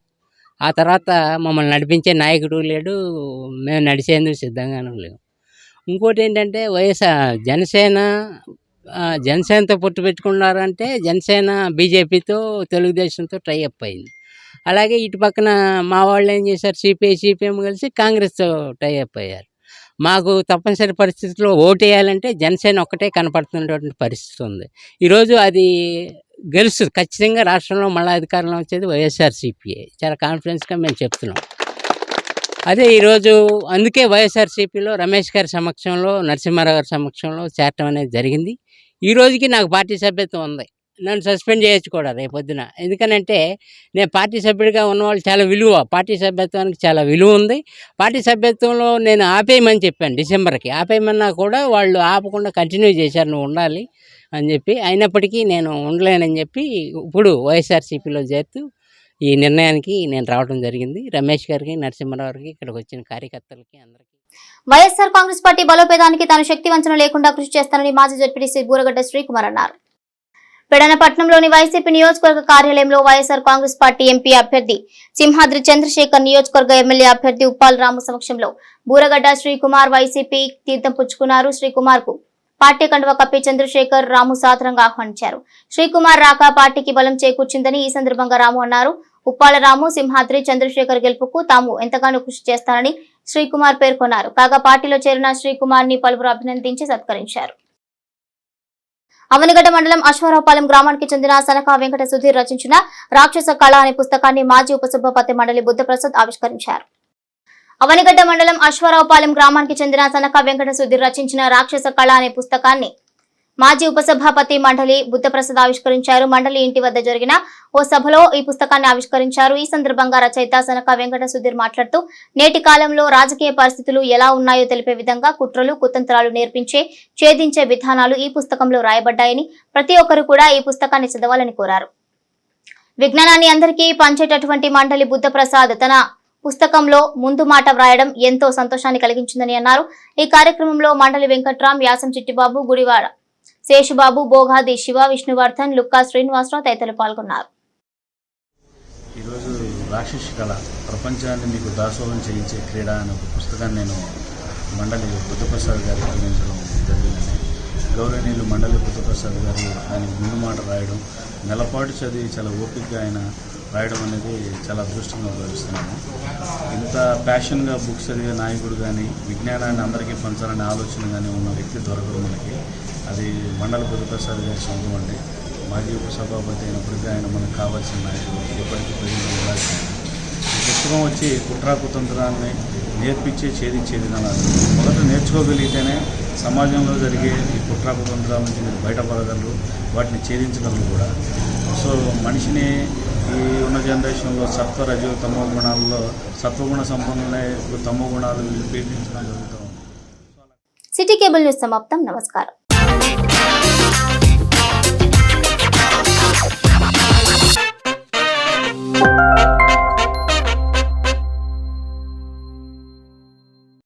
ఆ తర్వాత మమ్మల్ని నడిపించే నాయకుడు లేడు, మేము నడిచేందుకు సిద్ధంగానూ లేవు. ఇంకోటి ఏంటంటే జనసేనతో పొత్తు పెట్టుకున్నారంటే జనసేన బీజేపీతో, తెలుగుదేశంతో టై అప్ అయింది. అలాగే ఇటు పక్కన మా వాళ్ళు ఏం చేశారు, సిపిఎం కలిసి కాంగ్రెస్తో టై అప్ అయ్యారు. మాకు తప్పనిసరి పరిస్థితుల్లో ఓటేయాలంటే జనసేన ఒక్కటే కనపడుతున్నటువంటి పరిస్థితి ఉంది. ఈరోజు అది గెలుస్తుంది ఖచ్చితంగా. రాష్ట్రంలో మళ్ళీ అధికారంలో వచ్చేది వైఎస్ఆర్సీపీ. చాలా కాన్ఫిడెన్స్గా మేము చెప్తున్నాం. అదే ఈరోజు అందుకే వైఎస్ఆర్సీపీలో రమేష్ గారి సమక్షంలో, నరసింహారావు గారి సమక్షంలో చేరటం అనేది జరిగింది. ఈ రోజుకి నాకు పార్టీ సభ్యత్వం ఉంది. నన్ను సస్పెండ్ చేయొచ్చు కూడా రేపొద్దున. ఎందుకనంటే నేను పార్టీ సభ్యుడిగా ఉన్నవాళ్ళు చాలా విలువ, పార్టీ సభ్యత్వానికి చాలా విలువ ఉంది. పార్టీ సభ్యత్వంలో నేను ఆపేయమని చెప్పాను, డిసెంబర్కి ఆపేయమన్నా కూడా వాళ్ళు ఆపకుండా కంటిన్యూ చేశారు, నువ్వు ఉండాలి అని చెప్పి. అయినప్పటికీ నేను ఉండలేనని చెప్పి ఇప్పుడు వైఎస్ఆర్సీపీలో చేరుతూ ఈ నిర్ణయానికి నేను రావడం జరిగింది. రమేష్ గారికి, నరసింహారావు గారికి, ఇక్కడికి వచ్చిన కార్యకర్తలకి అందరికీ. వైఎస్ఆర్ కాంగ్రెస్ పార్టీ బలోపేతానికి తాను శక్తి వంచన లేకుండా కృషి చేస్తానని మాజీ జడ్పీటీసీ బూరగడ్డ శ్రీకుమార్ అన్నారు. పెడనపట్నంలోని వైసీపీ నియోజకవర్గ కార్యాలయంలో వైఎస్ఆర్ కాంగ్రెస్ పార్టీ ఎంపీ అభ్యర్థి సింహాద్రి చంద్రశేఖర్, నియోజకవర్గ ఎమ్మెల్యే అభ్యర్థి ఉప్పాల రాము సమక్షంలో బూరగడ్డ శ్రీకుమార్ వైసీపీ తీర్థం పుచ్చుకున్నారు. శ్రీకుమార్ కు పార్టీ కండువా కప్పి చంద్రశేఖర్, రాము సాదరంగా ఆహ్వానించారు. శ్రీకుమార్ రాక పార్టీకి బలం చేకూర్చిందని ఈ సందర్భంగా రాము అన్నారు. ఉప్పాల రాము, సింహాద్రి చంద్రశేఖర్ గెలుపుకు తాము ఎంతగానో కృషి చేస్తానని శ్రీకుమార్ పేర్కొన్నారు. కాగా పార్టీలో చేరిన శ్రీకుమార్ ని పలువురు అభినందించి సత్కరించారు. అవనిగడ్డ మండలం అశ్వారావుపాలెం గ్రామానికి చెందిన సనకా వెంకట సుధీర్ రచించిన రాక్షస కళ అనే పుస్తకాన్ని మాజీ ఉపసభాపతి మండలి బుద్ధప్రసాద్ ఆవిష్కరించారు. అవనిగడ్డ మండలం అశ్వారావుపాలెం గ్రామానికి చెందిన సనకా వెంకట సుధీర్ రచించిన రాక్షస కళ అనే పుస్తకాన్ని మాజీ ఉపసభాపతి మండలి బుద్ధప్రసాద్ ఆవిష్కరించారు. మండలి ఇంటి వద్ద జరిగిన ఓ సభలో ఈ పుస్తకాన్ని ఆవిష్కరించారు. ఈ సందర్భంగా రచయిత సనక వెంకట సుధీర్ మాట్లాడుతూ నేటి కాలంలో రాజకీయ పరిస్థితులు ఎలా ఉన్నాయో తెలిపే విధంగా కుట్రలు కుతంత్రాలు నేర్పించే ఛేదించే విధానాలు ఈ పుస్తకంలో రాయబడ్డాయని ప్రతి ఒక్కరూ కూడా ఈ పుస్తకాన్ని చదవాలని కోరారు. విజ్ఞానాన్ని అందరికీ పంచేటటువంటి మండలి బుద్ధప్రసాద్ తన పుస్తకంలో ముందు మాట వ్రాయడం ఎంతో సంతోషాన్ని కలిగించిందని అన్నారు. ఈ కార్యక్రమంలో మండలి వెంకట్రామ్, యాసం చిట్టిబాబు, గుడివాడ శేషుబాబు, బోగాది శివ, విష్ణువర్ధన్, లుక్కా శ్రీనివాసరావు తదితరులు పాల్గొన్నారు. ఈరోజు రాక్షసి కళ ప్రపంచాన్ని మీకు దాసోహం చేయించే క్రీడ అనే ఒక పుస్తకాన్ని నేను మండలి బుద్ధప్రసాద్ గారికి అందించడం జరిగిందండి. గౌరవనీయులు మండలి బుద్ధప్రసాద్ గారు దానికి ముందు మాట రాయడం, నెలపాటు చదివి చాలా ఓపికగా ఆయన రాయడం అనేది చాలా అదృష్టంగా భావిస్తున్నాను. ఇంత ప్యాషన్గా బుక్స్ చదివే నాయకుడు కానీ, విజ్ఞానాన్ని అందరికీ పంచాలనే ఆలోచన కానీ ఉన్న వ్యక్తి దొరకదు మనకి. అది మండలి బుద్ధప్రసాద్ గారి సొంతం అండి. మాజీ ఉపసభాపతి అయినప్పటికీ ఆయన మనకు కావాల్సిన నాయకుడు, ఎప్పటికీ ప్రజలు ఉండాల్సింది. ఈ పుస్తకం వచ్చి కుట్రాకుతంత్రాన్ని నేర్పించే ఛేదించే విధానాలు మొదట నేర్చుకోగలిగితేనే సమాజంలో జరిగే ఈ కుట్రాకుతంత్రాల నుంచి మీరు బయటపడగలరు, వాటిని ఛేదించగలరు కూడా. సో మనిషిని ఈ ఉన్న జనరేషన్లో సత్వ రజో తమో గుణాలలో సత్వగుణ సంపన్నులే తమో గుణాలు పీడించడం జరుగుతూ ఉంది. సిటీ కేబుల్ న్యూస్ సమాప్తం. నమస్కారం.